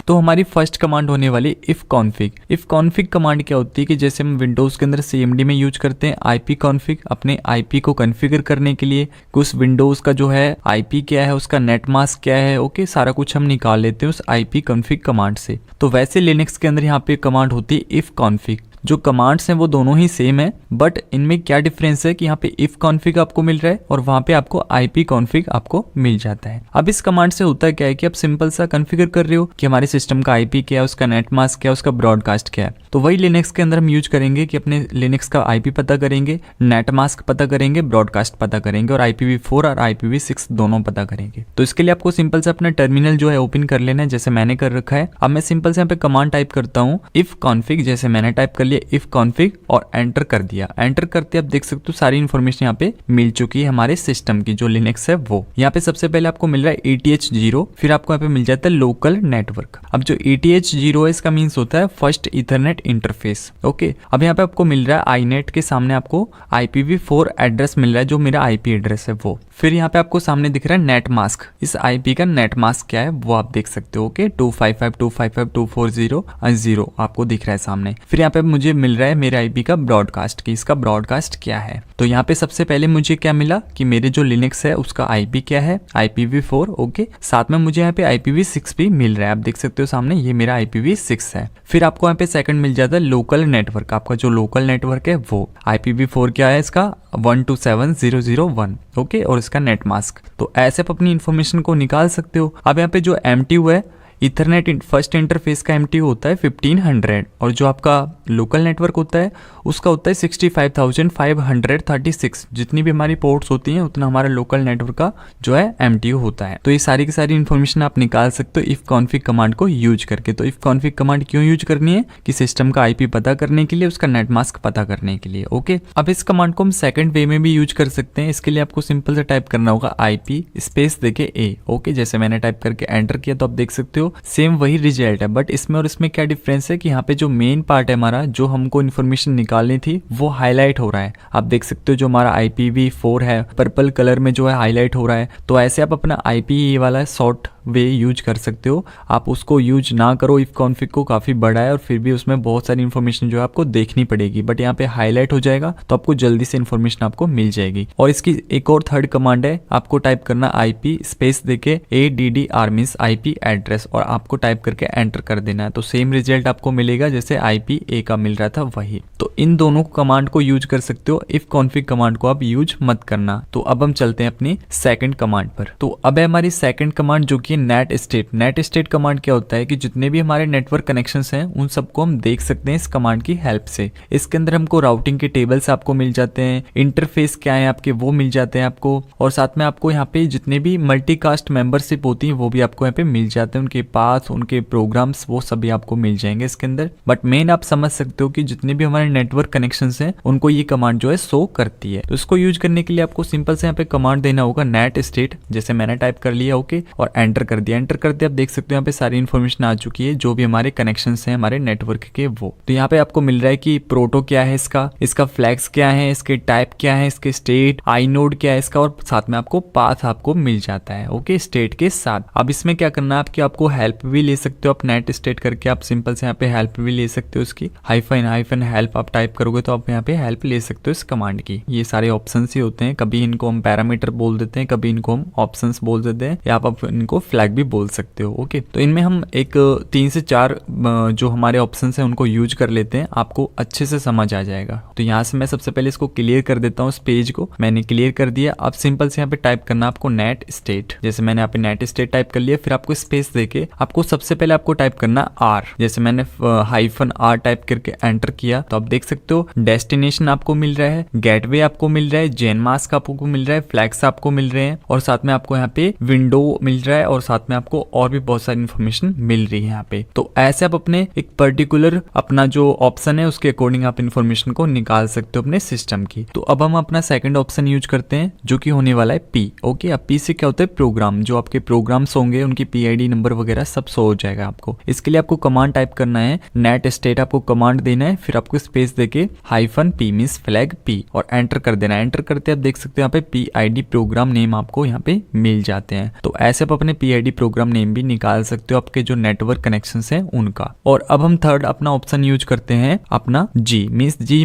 तो हमारी फर्स्ट कमांड होने वाली if config. If config command क्या होती है कि जैसे हम विंडोज के अंदर CMD में यूज करते हैं IP कॉन्फिग अपने IP को कॉन्फ़िगर करने के लिए कि उस विंडोज का जो है IP क्या है, उसका नेट मास्क क्या है, ओके, सारा कुछ हम निकाल लेते हैं उस IP कॉन्फिग कमांड से। तो वैसे लिनक्स के अंदर यहाँ पे कमांड होती है इफ कॉन्फिग। जो कमांड्स हैं वो दोनों ही सेम है, बट इनमें क्या डिफरेंस है कि यहाँ पे इफ कॉन्फिग आपको मिल रहा है और वहाँ पे आपको IP कॉन्फिग आपको मिल जाता है। अब इस कमांड से होता क्या है कि आप सिंपल सा कॉन्फ़िगर कर रहे हो कि हमारे सिस्टम का IP क्या है, उसका नेट मास्क क्या है, उसका ब्रॉडकास्ट क्या है। तो वही लिनक्स के अंदर हम यूज करेंगे कि अपने लिनक्स का IP पता करेंगे, नेट मास्क पता करेंगे, ब्रॉडकास्ट पता करेंगे और IPv4 और IPv6 दोनों पता करेंगे। तो इसके लिए आपको सिंपल से अपना टर्मिनल जो है ओपन कर लेना है, जैसे मैंने कर रखा है। अब मैं सिंपल से यहाँ पे कमांड टाइप करता हूँ इफ कॉन्फिग, जैसे मैंने टाइप कर लिया इफ कॉन्फिग और एंटर कर दिया। एंटर करते आप देख सकते हो सारी इन्फॉर्मेशन यहाँ पे मिल चुकी है हमारे सिस्टम की, जो लिनक्स है वो। यहाँ पे सबसे पहले आपको मिल रहा है ETH0, फिर आपको यहाँ पे मिल जाता है लोकल नेटवर्क। अब जो ETH0 है इसका मीन्स होता है फर्स्ट ईथरनेट इंटरफेस, ओके। अब यहाँ पे आपको मिल रहा है iNet के सामने आपको IPv4 एड्रेस मिल रहा है, जो मेरा IP एड्रेस है वो। फिर यहाँ पे आपको सामने दिख रहा है नेट मास्क, इस IP का नेट मास्क क्या है वो आप देख सकते हो, ओके। 255.255.240 आपको दिख रहा है सामने। फिर यहाँ पे मुझे मिल रहा है मेरे IP का ब्रॉडकास्ट की, इसका ब्रॉडकास्ट क्या है। तो यहाँ पे सबसे पहले मुझे क्या मिला कि मेरे जो लिनक्स है उसका IP क्या है, IPv4, ओके। साथ में मुझे यहाँ पे IPv6 भी मिल रहा है, आप देख सकते हो सामने, ये मेरा IPv6 है। फिर आपको यहाँ पे सेकंड मिल जाता है लोकल नेटवर्क, आपका जो लोकल नेटवर्क है वो। IPv4 क्या है इसका 127.0.0.1, ओके, और इसका नेट मास्क। तो ऐसे आप अपनी इन्फॉर्मेशन को निकाल सकते हो। अब यहाँ पे जो MTU है, इथरनेट फर्स्ट इंटरफेस का MTU होता है 1500 और जो आपका लोकल नेटवर्क होता है उसका होता है 65,536। जितनी भी हमारी पोर्ट्स होती हैं उतना हमारा लोकल नेटवर्क का जो है MTU होता है। तो ये सारी की सारी इन्फॉर्मेशन आप निकाल सकते हो इफ कॉन्फिग कमांड को यूज करके। तो इफ कॉन्फिग कमांड क्यों यूज करनी है कि सिस्टम का IP पता करने के लिए, उसका नेट मास्क पता करने के लिए, ओके। अब इस कमांड को हम सेकंड वे में भी यूज कर सकते हैं। इसके लिए आपको सिंपल से टाइप करना होगा IP स्पेस देके A, ओके। जैसे मैंने टाइप करके एंटर किया तो आप देख सकते हो सेम वही रिजल्ट है, बट इसमें और इसमें क्या डिफरेंस है कि यहाँ पे जो मेन पार्ट है हमारा, जो हमको इन्फॉर्मेशन निकालनी थी वो हाईलाइट हो रहा है। आप देख सकते हो जो हमारा IPv4 है पर्पल कलर में जो है हाईलाइट हो रहा है। तो ऐसे आप अपना IP वाला शॉर्ट वे यूज कर सकते हो। आप उसको यूज ना करो इफ कॉन्फिग को, काफी बड़ा है और फिर भी उसमें बहुत सारी इन्फॉर्मेशन जो है आपको देखनी पड़ेगी, बट यहाँ पे हाईलाइट हो जाएगा तो आपको जल्दी से इन्फॉर्मेशन आपको मिल जाएगी। और इसकी एक और थर्ड कमांड है, आपको टाइप करना IP स्पेस देके ADDR मींस IP एड्रेस और आपको टाइप करके एंटर कर देना है। तो सेम रिजल्ट आपको मिलेगा जैसे IPA का मिल रहा था वही। तो इन दोनों कमांड को यूज कर सकते हो, इफ कॉन्फिग कमांड को आप यूज मत करना। तो अब हम चलते हैं अपनी सेकंड कमांड पर। तो अब है हमारी सेकंड कमांड जो कि net state. Net state command क्या होता है कि जितने भी हमारे नेटवर्क कनेक्शंस हैं उन सबको हम देख सकते हैं इस कमांड की हेल्प से। इसके अंदर हमको राउटिंग के टेबल्स आपको मिल जाते हैं, इंटरफेस क्या है आपके वो मिल जाते हैं आपको, और साथ में आपको यहाँ पे जितने भी मल्टीकास्ट मेंबरशिप होती है वो भी आपको यहाँ पे मिल जाते हैं, उनके पास, उनके प्रोग्राम्स, वो सभी आपको मिल जाएंगे इसके अंदर। बट मेन आप समझ सकते हो कि जितने भी हमारे नेटवर्क कनेक्शंस हैं उनको ये कमांड जो है शो करती है। तो इसको यूज करने के लिए आपको सिंपल से यहाँ पे कमांड देना होगा नेट स्टेट, जैसे मैंने टाइप कर लिया, ओके, और एंटर कर दिया। एंटर करते आप देख सकते हो यहाँ पे सारी इन्फॉर्मेशन आ चुकी है जो भी हमारे कनेक्शंस हैं हमारे नेटवर्क के वो। तो यहाँ पे आपको मिल रहा है कि प्रोटो क्या है इसका फ्लैग्स क्या है, इसके टाइप क्या है, इसके स्टेट, आईनोड क्या है इसका, और साथ में आपको पाथ आपको मिल जाता है, ओके, स्टेट के साथ। अब इसमें क्या करना है आपकी, आपको हेल्प भी ले सकते हो आप नेट स्टेट करके, आप सिंपल से यहाँ पे हेल्प भी ले सकते हो इसकी, हाइफन हेल्प आप टाइप करोगे तो आप यहाँ पे हेल्प ले सकते हो इस कमांड की। ये सारे ऑप्शन ही होते हैं, कभी इनको हम पैरामीटर बोल देते हैं, कभी इनको हम ऑप्शंस बोल देते हैं, या आप इनको फ्लैग भी बोल सकते हो, ओके। तो इनमें हम एक 3 से 4 जो हमारे ऑप्शंस हैं उनको यूज कर लेते हैं, आपको अच्छे से समझ आ जाएगा। तो यहाँ से मैं सबसे पहले इसको क्लियर कर देता हूँ, इस पेज को मैंने क्लियर कर दिया। अब सिंपल से यहाँ पे टाइप करना आपको नेट स्टेट, जैसे मैंने यहाँ पे नेट स्टेट टाइप कर लिया। फिर आपको स्पेस देके आपको सबसे पहले आपको टाइप करना R, जैसे मैंने -R टाइप करके एंटर किया तो आप देख सकते हो डेस्टिनेशन आपको मिल रहा है, गेटवे आपको मिल रहा है, जेन मास्क आपको मिल रहा है, फ्लैग्स आपको मिल रहे हैं, और साथ में आपको यहाँ पे विंडो मिल रहा है, और साथ में आपको और भी बहुत सारी इन्फॉर्मेशन मिल रही है यहाँ पे। तो ऐसे आप अपने एक पर्टिकुलर अपना जो ऑप्शन है उसके अकॉर्डिंग आप इन्फॉर्मेशन को निकाल सकते हो अपने सिस्टम की। तो अब हम अपना सेकंड ऑप्शन यूज करते हैं जो कि होने वाला है P, ओके। अब P से क्या होता है प्रोग्राम, जो आपके प्रोग्राम्स होंगे उनकी PID नंबर वगैरह वगैरह सब शो हो जाएगा आपको। इसके लिए आपको कमांड टाइप करना है, नेट स्टेट आपको कमांड देना है, फिर आपको स्पेस देके -p मींस फ्लैग p और एंटर कर देना है। एंटर करते आप देख सकते हो यहाँ पे PID प्रोग्राम नेम आपको यहाँ पे मिल जाते हैं। तो ऐसे आप अपने PID प्रोग्राम नेम भी निकाल सकते हो आपके जो नेटवर्क कनेक्शन है उनका। और अब हम थर्ड अपना ऑप्शन यूज करते हैं अपना G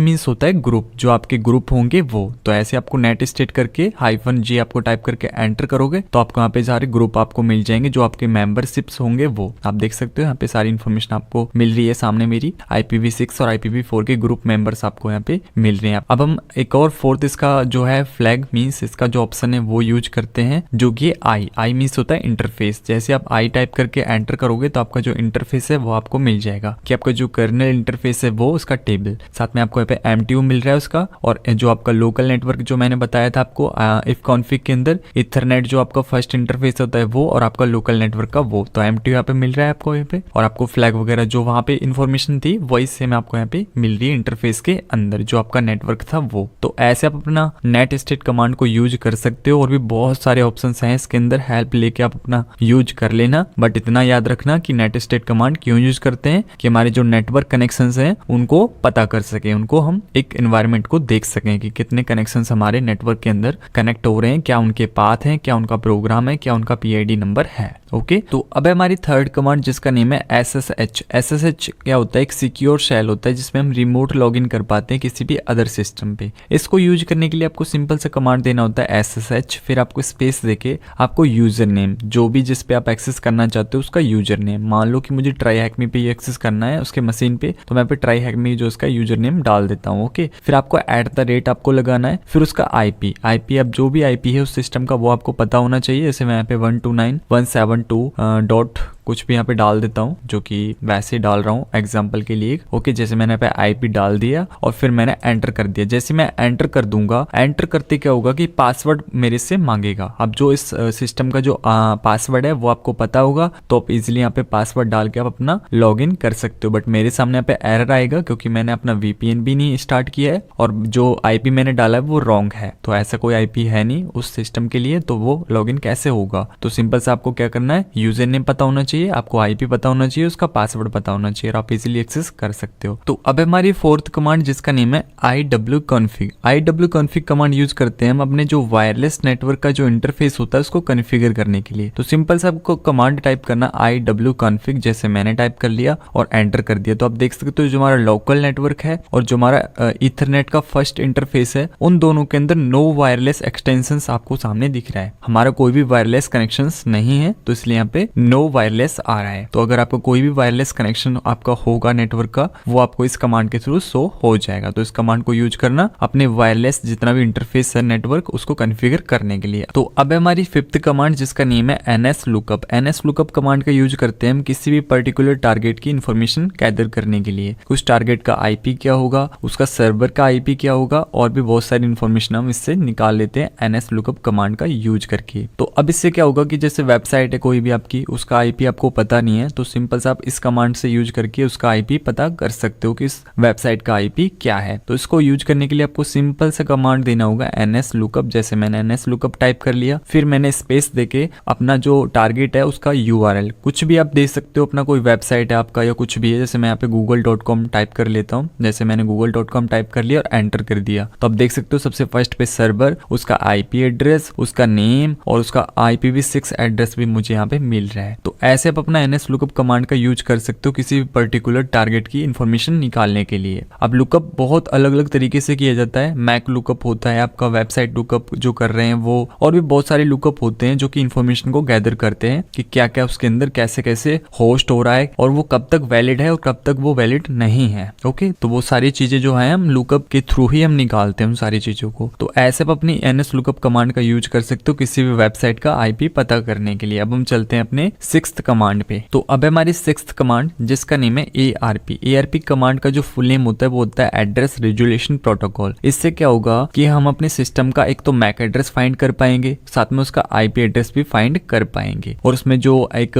मींस होता है ग्रुप, जो आपके ग्रुप होंगे वो। तो ऐसे आपको नेट स्टेट करके -G आपको टाइप करके एंटर करोगे तो आपको यहाँ पे सारे ग्रुप आपको मिल जाएंगे जो आपके मेंबरशिप्स होंगे वो। आप देख सकते हो यहाँ पे सारी इन्फॉर्मेशन आपको मिल रही है सामने मेरी। IPv6 और IPv4 के ग्रुप मेंबर्स आपको यहाँ पे मिल रहे हैं। अब हम एक और फोर्थ इसका जो है फ्लैग मींस इसका जो ऑप्शन है वो यूज करते हैं, जो कि आई मींस होता है इंटरफेस। जैसे आप आई टाइप करके एंटर करोगे तो आपका जो इंटरफेस है वो आपको मिल जाएगा कि आपका जो कर्नल इंटरफेस है वो उसका टेबल, साथ में आपको यहाँ पे MTU मिल रहा है उसका। और जो आपका लोकल नेटवर्क जो मैंने बताया था आपको इफ कॉन्फ़िग के अंदर, इथरनेट जो आपका फर्स्ट इंटरफेस होता है वो, और आपका लोकल नेटवर्क का वो। तो MTU यहाँ पे मिल रहा है आपको यहाँ पे, और आपको फ्लैग वगैरह जो वहाँ पे इन्फॉर्मेशन थी वही सेम आपको यहाँ पे मिल रही है इंटरफेस के अंदर जो आपका नेटवर्क था वो। तो ऐसे आप अपना नेट स्टेट कमांड को यूज कर सकते हो। और भी बहुत सारे ऑप्शन हैं इसके अंदर, हेल्प लेके आप अपना यूज कर लेना। बट इतना याद रखना कि नेट स्टेट कमांड क्यों यूज करते हैं कि हमारे जो नेटवर्क कनेक्शंस हैं उनको पता कर सके, उनको हम एक एनवायरनमेंट को देख सकें कि कितने कनेक्शंस हमारे नेटवर्क के अंदर कनेक्ट हो रहे हैं, क्या उनके पाथ हैं, क्या उनका प्रोग्राम है, क्या उनका PID नंबर है। ओके तो अब हमारी थर्ड कमांड जिसका नेम है SSH क्या होता है, एक सिक्योर शेल होता है जिसमें हम रिमोट लॉगिन कर पाते हैं किसी भी अदर सिस्टम पे। इसको यूज करने के लिए आपको सिंपल सा कमांड देना होता है SSH, फिर आपको स्पेस देके आपको यूजर नेम जो भी जिस पे आप एक्सेस करना चाहते हो उसका यूजर नेम, मान लो कि मुझे ट्राई हैकमी पे एक्सेस करना है उसके मशीन पे, तो मैं पे ट्राई हैकमी जो उसका यूजर नेम डाल देता हूँ। ओके फिर आपको @ आपको लगाना है, फिर उसका IP अब जो भी IP है उस सिस्टम का वो आपको पता होना चाहिए। जैसे मैं यहाँ पे 129.172 डॉट कुछ भी यहाँ पे डाल देता हूँ, जो कि वैसे डाल रहा हूँ एग्जाम्पल के लिए। ओके जैसे मैंने यहाँ पे IP डाल दिया और फिर मैंने एंटर कर दिया। जैसे मैं एंटर कर दूंगा, एंटर करते क्या होगा कि पासवर्ड मेरे से मांगेगा। अब जो इस सिस्टम का जो पासवर्ड है वो आपको पता होगा तो आप इजिली यहाँ पे पासवर्ड डाल के आप अपना लॉग इन कर सकते हो। बट मेरे सामने यहाँ पे एरर आएगा क्योंकि मैंने अपना VPN भी नहीं स्टार्ट किया है और जो IP मैंने डाला है वो रॉन्ग है। तो ऐसा कोई IP है नहीं उस सिस्टम के लिए, तो वो लॉग इन कैसे होगा। तो सिंपल से आपको क्या करना है, यूजर नेम पता होना चाहिए, आपको IP पता होना चाहिए, उसका पासवर्ड पता होना चाहिए और आप इजीली एक्सेस कर सकते हो। तो अब हमारी फोर्थ कमांड जिसका नेम है iwconfig कमांड यूज करते हैं हम अपने जो वायरलेस नेटवर्क का जो इंटरफेस होता है उसको कॉन्फ़िगर करने के लिए। तो सिंपल से आपको कमांड टाइप करना iwconfig, जैसे मैंने टाइप कर लिया और एंटर कर दिया। तो आप देख सकते हो जो हमारा लोकल नेटवर्क है और जो हमारा इथरनेट का फर्स्ट इंटरफेस है उन दोनों के अंदर नो वायरलेस एक्सटेंशन आपको सामने दिख रहा है। हमारा कोई भी वायरलेस कनेक्शन नहीं है तो इसलिए यहाँ पे नो वायरलेस आ रहा है। तो अगर आपको कोई भी वायरलेस कनेक्शन आपका होगा नेटवर्क का, वो आपको इस कमांड के थ्रू शो हो जाएगा। तो इस कमांड को यूज करना अपने वायरलेस जितना भी इंटरफेस है नेटवर्क उसको कॉन्फ़िगर करने के लिए। तो अब हमारी फिफ्थ कमांड जिसका नेम है NSLOOKUP कमांड का यूज करते हैं हम किसी भी पर्टिकुलर टारगेट की इंफॉर्मेशन गैदर करने के लिए। उस टारगेट का IP क्या होगा, उसका सर्वर का IP क्या होगा और भी बहुत सारी इंफॉर्मेशन हम इससे निकाल लेते हैं NSLOOKUP कमांड का यूज करके। तो अब इससे क्या होगा कि जैसे वेबसाइट है कोई भी आपकी, उसका IP आपको पता नहीं है तो सिंपल से आप इस कमांड से यूज करके उसका IP पता कर सकते हो कि इस वेबसाइट का IP क्या है। तो इसको यूज करने के लिए आपको सिंपल सा कमांड देना होगा NSLOOKUP। जैसे मैंने NSLOOKUP टाइप कर लिया, फिर मैंने स्पेस देके अपना जो टारगेट है उसका URL कुछ भी आप दे सकते हो, अपना कोई वेबसाइट है आपका या कुछ भी है। जैसे मैं यहाँ पे google.com टाइप कर लेता हूँ, जैसे मैंने google.com टाइप कर लिया और एंटर कर दिया। तो आप देख सकते हो सबसे फर्स्ट पे सर्वर, उसका IP एड्रेस, उसका नेम और उसका IPv6 एड्रेस भी मुझे यहाँ पे मिल रहा है। तो ऐसे आप अपना NSLOOKUP कमांड का यूज कर सकते हो किसी भी पर्टिकुलर टारगेट की इंफॉर्मेशन निकालने के लिए। अब लुकअप बहुत अलग अलग तरीके से किया जाता है। मैक लुकअप होता है, आपका वेबसाइट लुकअप जो कर रहे हैं वो, और भी बहुत सारे लुकअप होते हैं जो कि इंफॉर्मेशन को गैदर करते हैं कि क्या क्या उसके अंदर कैसे कैसे होस्ट हो रहा है और वो कब तक वैलिड है और कब तक वो वैलिड नहीं है। ओके तो वो सारी चीजें जो है हम लुकअप के थ्रू ही हम निकालते हैं उन सारी चीजों को। तो ऐसे आप अपनी NSLOOKUP कमांड का यूज कर सकते हो किसी भी वेबसाइट का IP पता करने के लिए। अब हम चलते हैं अपने सिक्स्थ कमांड पे। तो अब हमारी सिक्स्थ कमांड जिसका नेम है ARP कमांड का जो फुल नेम होता है वो होता है एड्रेस रिजोल्यूशन प्रोटोकॉल। इससे क्या होगा कि हम अपने सिस्टम का एक तो मैक एड्रेस फाइंड कर पाएंगे, साथ में उसका IP एड्रेस भी फाइंड कर पाएंगे और उसमें जो एक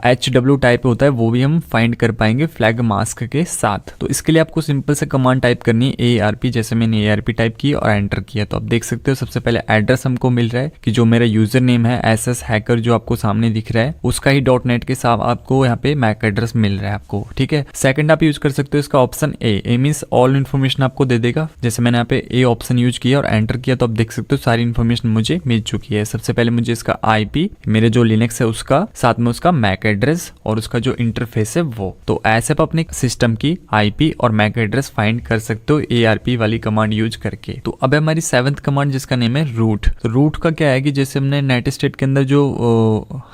HW टाइप होता है वो भी हम फाइंड कर पाएंगे फ्लैग मास्क के साथ। तो इसके लिए आपको सिंपल से कमांड टाइप करनी है ARP। जैसे मैंने ARP टाइप किया और एंटर किया तो आप देख सकते हो सबसे पहले एड्रेस हमको मिल रहा है कि जो मेरा यूजर नेम है SS हैकर जो आपको सामने दिख रहा है उसका ही .NET के साथ आपको यहाँ पे मैक एड्रेस मिल रहा है आपको, ठीक है। सेकंड आप यूज कर सकते हो इसका option A means all information आपको दे देगा। जैसे मैंने यहाँ पे ए ऑप्शन यूज किया और एंटर किया तो आप देख सकते हो सारी इन्फॉर्मेशन मुझे मिल चुकी है। सबसे पहले मुझे इसका IP मेरे जो लिनक्स है उसका, साथ में उसका मैक एड्रेस और उसका जो इंटरफेस है वो। तो ऐसे आप अपने सिस्टम की IP और मैक एड्रेस फाइंड कर सकते हो ARP वाली कमांड यूज करके। तो अब हमारी 7th कमांड जिसका नेम है रूट। तो रूट का क्या है कि जैसे हमने नेटस्टेट के अंदर जो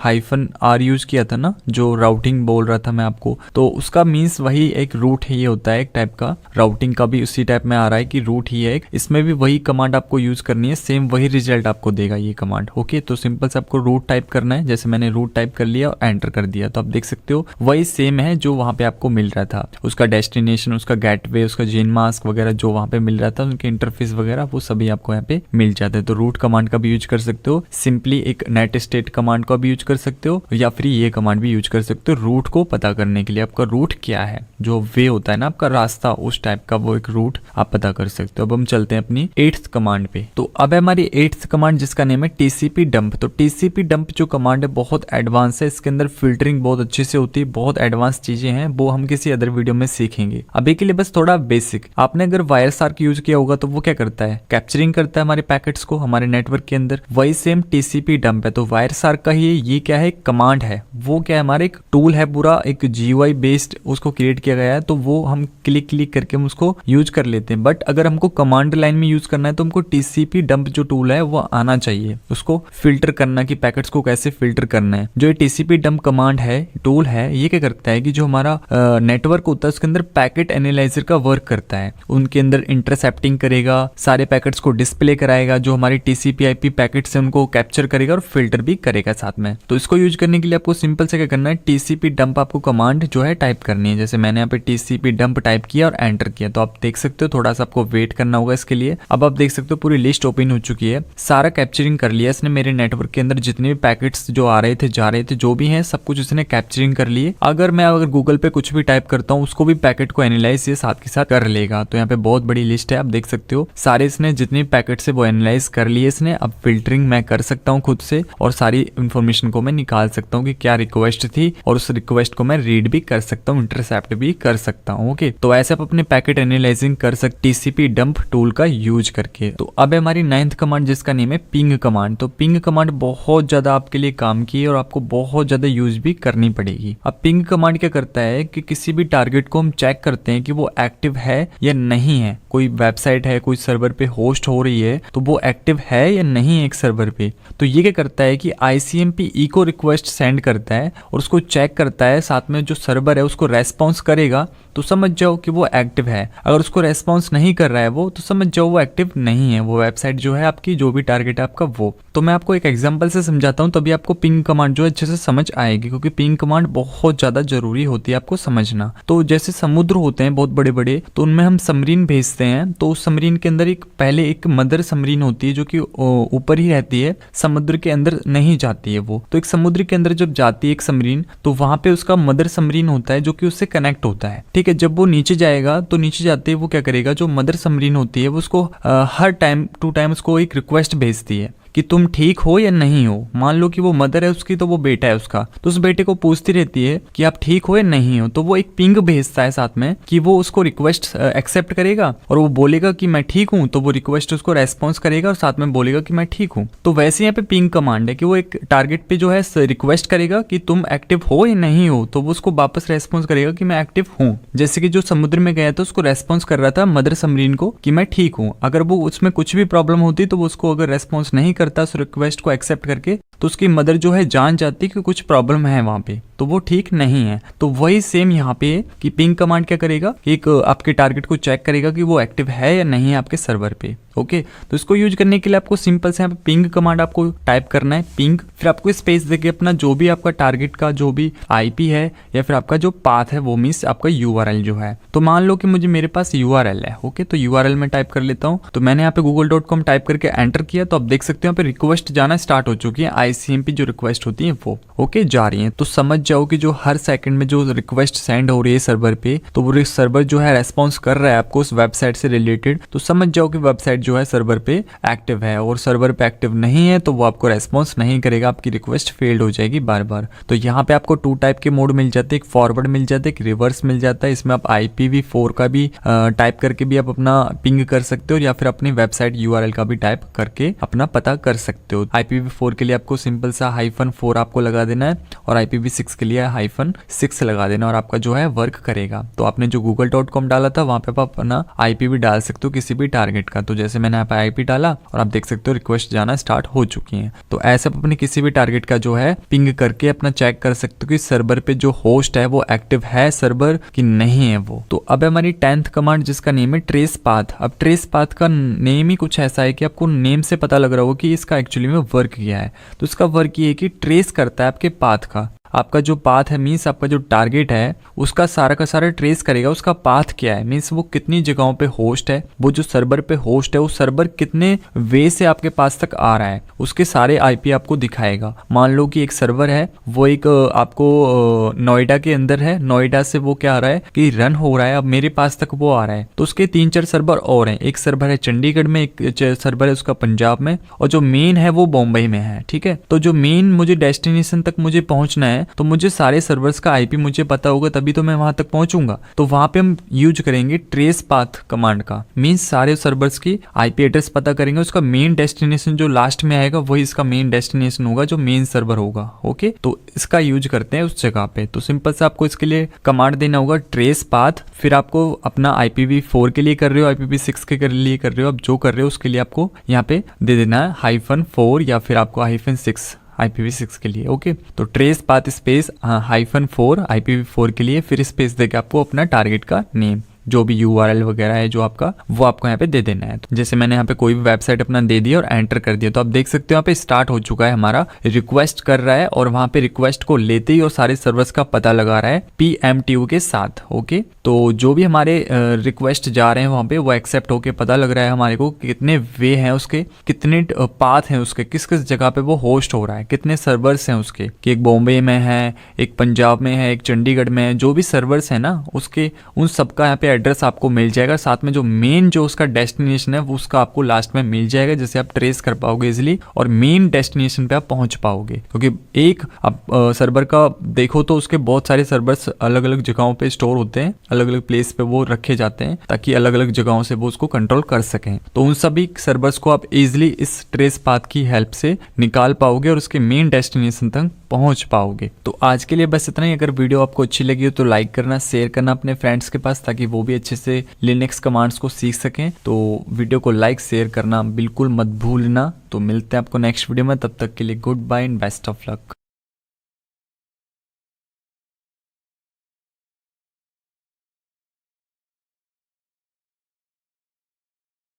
-R यूज किया था ना, जो राउटिंग बोल रहा था मैं आपको, तो उसका मीन्स वही एक रूट ही होता है, एक टाइप का राउटिंग का भी उसी टाइप में आ रहा है कि रूट ही है। इसमें भी वही कमांड आपको यूज करनी है, सेम वही रिजल्ट आपको देगा ये कमांड। ओके, तो सिंपल से आपको रूट टाइप करना है। जैसे मैंने रूट टाइप कर लिया और एंटर कर दिया तो आप देख सकते हो वही सेम है जो वहां पे आपको मिल रहा था। उसका डेस्टिनेशन, उसका गेटवे, उसका जेन मास्क वगैरह जो वहां पे मिल रहा था, उनके इंटरफेस वगैरह वो सभी आपको यहाँ पे मिल जाते हैं। तो रूट कमांड का भी यूज कर सकते हो, सिंपली एक नेट स्टेट कमांड का भी यूज कर सकते हो, या फिर ये कमांड भी यूज कर सकते हो रूट को पता करने के लिए। आपका रूट क्या है, जो वे होता है ना आपका रास्ता, उस टाइप का वो एक रूट आप पता कर सकते हो। अब हम चलते हैं अपनी 8th कमांड पे। तो अब है हमारी 8th कमांड जिसका नेम है TCP डंप। तो TCP डंप जो कमांड है बहुत एडवांस है, इसके अंदर फिल्टरिंग बहुत अच्छे से होती है, बहुत एडवांस चीजें हैं, वो हम किसी अदर वीडियो में सीखेंगे। अभी के लिए बस थोड़ा बेसिक। आपने अगर वायरसार्क यूज किया होगा तो वो क्या करता है, कैप्चरिंग करता है हमारे पैकेट्स को हमारे नेटवर्क के अंदर। वही सेम TCP डंप है। तो वायरसार्क का ही ये क्या है, कमांड है, वो क्या है हमारे एक टूल है, पूरा एक GUI बेस्ड उसको क्रिएट किया गया है। तो वो हम क्लिक करके हम उसको यूज कर लेते हैं। बट अगर हमको कमांड लाइन में यूज करना है तो हमको TCP डंप जो टूल है वो आना चाहिए, उसको फिल्टर करना कि पैकेट्स को कैसे फिल्टर करना है। जो ये TCP डंप कमांड है, टूल है, ये क्या करता है कि जो हमारा नेटवर्क होता है उसके अंदर पैकेट एनालाइजर का वर्क करता है। उनके अंदर इंटरसेप्टिंग करेगा, सारे पैकेट्स को डिस्प्ले कराएगा, जो हमारे TCP/IP पैकेट्स है उनको कैप्चर करेगा और फिल्टर भी करेगा साथ में। तो इसको यूज करने के लिए आपको सिंपल से क्या करना है, TCP डंप आपको कमांड जो है टाइप करनी है। जैसे मैंने यहाँ पे TCP डंप टाइप किया और एंटर किया तो आप देख सकते हो थोड़ा सा आपको वेट करना होगा इसके लिए। अब आप देख सकते हो पूरी लिस्ट ओपन हो चुकी है, सारा कैप्चरिंग कर लिया इसने मेरे नेटवर्क के अंदर, जितने भी पैकेट्स जो आ रहे थे जा रहे थे जो भी हैं सब कुछ इसने कैप्चरिंग कर लिए। अगर गूगल पे कुछ भी टाइप करता हूँ उसको भी पैकेट को एनालाइज ये साथ के साथ कर लेगा। तो यहाँ पे बहुत बड़ी लिस्ट है, आप देख सकते हो सारे इसने जितने पैकेट्स है वो एनालाइज कर लिए इसने। अब फिल्टरिंग मैं कर सकता हूँ खुद से और सारी इन्फॉर्मेशन को मैं निकाल सकता हूँ कि क्या रिक्वेस्ट थी, और उस रिक्वेस्ट को मैं रीड भी कर सकता हूँ, इंटरसेप्ट भी कर सकता हूँ। ओके, तो ऐसे आप अपने पैकेट एनालाइजिंग कर सकते TCP डंप टूल का यूज करके। तो अब है हमारी 9th कमांड जिसका नेम है पिंग कमांड। तो पिंग कमांड बहुत ज्यादा आपके लिए काम की है और आपको बहुत ज्यादा यूज भी करनी पड़ेगी। अब पिंग कमांड क्या करता है कि किसी भी टारगेट को हम चेक करते हैं कि वो एक्टिव है या नहीं है। कोई वेबसाइट है, कोई सर्वर पे होस्ट हो रही है तो वो एक्टिव है या नहीं है एक सर्वर पे। तो ये क्या करता है कि ICMP इको रिक्वेस्ट सेंड करता है और उसको चेक करता है, साथ में जो सर्वर है उसको रेस्पॉन्स करेगा तो समझ जाओ कि वो एक्टिव है। अगर उसको रेस्पॉन्स नहीं कर रहा है वो, तो समझ जाओ वो एक्टिव नहीं है, वो वेबसाइट जो है आपकी, जो भी टारगेट है आपका वो। तो मैं आपको एक एग्जांपल से समझाता हूँ तभी आपको पिंग कमांड जो है अच्छे से समझ आएगी, क्योंकि पिंग कमांड बहुत ज्यादा जरूरी होती है आपको समझना। तो जैसे समुद्र होते हैं बहुत बड़े बड़े, तो उनमें हम सबमरीन भेजते हैं, तो उस सबमरीन के अंदर पहले एक मदर सबमरीन होती है जो कि ऊपर ही रहती है, समुद्र के अंदर नहीं जाती है वो। तो एक समुद्र के अंदर जब जाती है एक सबमरीन तो वहां पे उसका मदर सबमरीन होता है जो कि उससे कनेक्ट होता है, ठीक है। जब वो नीचे जाएगा तो नीचे जाते ही वो क्या करेगा, जो मदर सबमरीन होती है वो उसको हर टाइम टू टाइम उसको एक रिक्वेस्ट भेजती है कि तुम ठीक हो या नहीं हो। मान लो कि वो मदर है उसकी तो वो बेटा है उसका, तो उस बेटे को पूछती रहती है कि आप ठीक हो या नहीं हो। तो वो एक पिंग भेजता है साथ में कि वो उसको रिक्वेस्ट एक्सेप्ट करेगा और वो बोलेगा कि मैं ठीक हूँ, तो वो रिक्वेस्ट उसको रेस्पॉन्स करेगा और साथ में बोलेगा कि मैं ठीक हूँ। तो वैसे यहाँ पे पिंग कमांड है कि वो एक टारगेट पे जो है रिक्वेस्ट करेगा कि तुम एक्टिव हो या नहीं हो, तो वो उसको वापस रेस्पॉन्स करेगा कि मैं एक्टिव हूँ। जैसे कि जो समुद्र में गया था उसको रेस्पॉन्स कर रहा था मदर सबमरीन को कि मैं ठीक हूँ। अगर वो उसमें कुछ भी प्रॉब्लम होती तो वो उसको अगर रेस्पॉन्स नहीं करता उस रिक्वेस्ट को एक्सेप्ट करके, तो उसकी मदर जो है जान जाती कि कुछ प्रॉब्लम है वहां पे, तो वो ठीक नहीं है। तो वही सेम यहाँ पे कि पिंग कमांड क्या करेगा, एक आपके टारगेट को चेक करेगा कि वो एक्टिव है या नहीं है आपके सर्वर पे। ओके, तो इसको यूज करने के लिए आपको सिंपल से यहाँ पे पिंग कमांड आपको टाइप करना है, पिंग, फिर आपको स्पेस देके अपना जो भी आपका टारगेट का जो भी IP है या फिर आपका जो पाथ है वो मीन्स आपका URL जो है। तो मान लो कि मुझे मेरे पास URL है, ओके, तो URL में टाइप कर लेता हूँ। तो मैंने यहाँ पे google.com टाइप करके एंटर किया तो आप देख सकते हो यहाँ पे रिक्वेस्ट जाना स्टार्ट हो चुकी है ICMP जो रिक्वेस्ट होती है वो ओके जा रही है। तो समझ जाओ कि जो हर सेकंड में जो रिक्वेस्ट सेंड हो रही है सर्वर पे, तो वो सर्वर जो है रेस्पॉन्स कर रहा है आपको उस वेबसाइट से रिलेटेड। तो समझ जाओ कि वेबसाइट जो है सर्वर पे एक्टिव है, और सर्वर पे एक्टिव नहीं है तो वो आपको रेस्पॉन्स नहीं करेगा, आपकी रिक्वेस्ट फेल्ड हो जाएगी बार बार। तो यहाँ पे आपको 2 टाइप के मोड मिल जाते हैं, एक फॉरवर्ड मिल जाता है, एक रिवर्स मिल जाता है। इसमें आप IPv4 का भी टाइप करके भी आप अपना पिंग कर सकते हो, या फिर अपनी वेबसाइट URL का भी टाइप करके अपना पता कर सकते हो। IPv4 के लिए आपको सिंपल सा -4 आपको लगा देना है, और IPv6 के लिए -6 लगा देना, और आपका जो है वर्क करेगा। तो आपने जो google.com डाला था वहां पे आप अपना IP भी डाल सकते हो किसी भी टारगेट का। तो जैसे मैंने यहाँ पे IP डाला और आप देख सकते हो रिक्वेस्ट जाना स्टार्ट हो चुकी है। तो ऐसे आप अपने किसी भी टारगेट का जो है पिंग करके अपना चेक कर सकते हो कि सर्वर पे जो होस्ट है वो एक्टिव है सर्वर की नहीं है वो। तो अब हमारी 10th कमांड जिसका नेम है ट्रेस पाथ। अब ट्रेस पाथ का नेम ही कुछ ऐसा है कि आपको नेम से पता लग रहा होगा कि इसका एक्चुअली में वर्क क्या है। तो इसका वर्क ये है कि ट्रेस करता है आपके पाथ का। आपका जो पाथ है मीन्स आपका जो टारगेट है उसका सारा का सारा ट्रेस करेगा, उसका पाथ क्या है मीन्स वो कितनी जगहों पे होस्ट है, वो जो सर्वर पे होस्ट है वो सर्वर कितने वे से आपके पास तक आ रहा है, उसके सारे IP आपको दिखाएगा। मान लो कि एक सर्वर है वो एक आपको नोएडा के अंदर है, नोएडा से वो क्या आ रहा है कि रन हो रहा है, अब मेरे पास तक वो आ रहा है। तो उसके 3-4 सर्वर और हैं, एक सर्वर है चंडीगढ़ में, एक सर्वर है उसका पंजाब में, और जो मेन है वो बॉम्बे में है। ठीक है, तो जो मेन मुझे डेस्टिनेशन तक मुझे पहुंचना है तो मुझे सारे सर्वर्स का IP मुझे पता होगा, तभी तो मैं वहां तक पहुंचूंगा। तो वहां पे हम यूज करेंगे ट्रेस पाथ कमांड का। मींस सारे सर्वर्स की IP एड्रेस पता करेंगे, उसका मेन डेस्टिनेशन जो लास्ट में आएगा वही इसका मेन डेस्टिनेशन होगा, जो मेन सर्वर होगा। ओके, तो इसका यूज करते हैं उस जगह पे। तो सिंपल से आपको इसके लिए कमांड देना होगा ट्रेस पाथ, फिर आपको अपना IPv4 के लिए कर रहे हो, IPv6 के लिए कर रहे हो, अब जो कर रहे हो उसके लिए आपको यहाँ पे दे देना है -4 या फिर आपको -6 IPv6 के लिए। ओके, तो ट्रेस पाथ स्पेस -4 IPv4 के लिए, फिर स्पेस देके आपको अपना टारगेट का नेम जो भी URL वगैरह है जो आपका, वो आपको यहाँ पे दे देना है। तो जैसे मैंने यहाँ पे कोई भी वेबसाइट अपना दे दिया और एंटर कर दिया, तो आप देख सकते हो यहाँ पे स्टार्ट हो चुका है, हमारा रिक्वेस्ट कर रहा है, और वहाँ पे रिक्वेस्ट को लेते ही और सारे सर्वर्स का पता लगा रहा है PMTU के साथ। ओके, तो जो भी हमारे रिक्वेस्ट जा रहे हैं वहाँ पे वो एक्सेप्ट होके पता लग रहा है हमारे को कितने वे हैं उसके, कितने पाथ हैं उसके, किस किस जगह पे वो होस्ट हो रहा है, कितने सर्वर्स हैं उसके, कि एक बॉम्बे में है, एक पंजाब में है, एक चंडीगढ़ में है, जो भी सर्वर्स है ना उसके उन सबका यहाँ पे एड्रेस आपको मिल जाएगा। साथ में जो मेन जो उसका डेस्टिनेशन है वो उसका आपको लास्ट में मिल जाएगा, जैसे आप ट्रेस कर पाओगे इजिली, और मेन डेस्टिनेशन पे आप पहुंच पाओगे। क्योंकि एक आप सर्वर का देखो तो उसके बहुत सारे सर्वर्स अलग अलग जगहों पे स्टोर होते हैं, अलग अलग प्लेस पे वो रखे जाते हैं ताकि अलग अलग जगहों से वो उसको कंट्रोल कर सकें। तो उन सभी सर्वर्स को आप इजिली इस ट्रेस पाथ की हेल्प से निकाल पाओगे और उसके मेन डेस्टिनेशन तक पहुंच पाओगे। तो आज के लिए बस इतना ही। अगर वीडियो आपको अच्छी लगी हो तो लाइक करना, शेयर करना अपने फ्रेंड्स के पास, ताकि वो भी अच्छे से लिनक्स कमांड्स को सीख सकें। तो वीडियो को लाइक शेयर करना बिल्कुल मत भूलना। तो मिलते हैं आपको नेक्स्ट वीडियो में, तब तक के लिए goodbye and best of luck.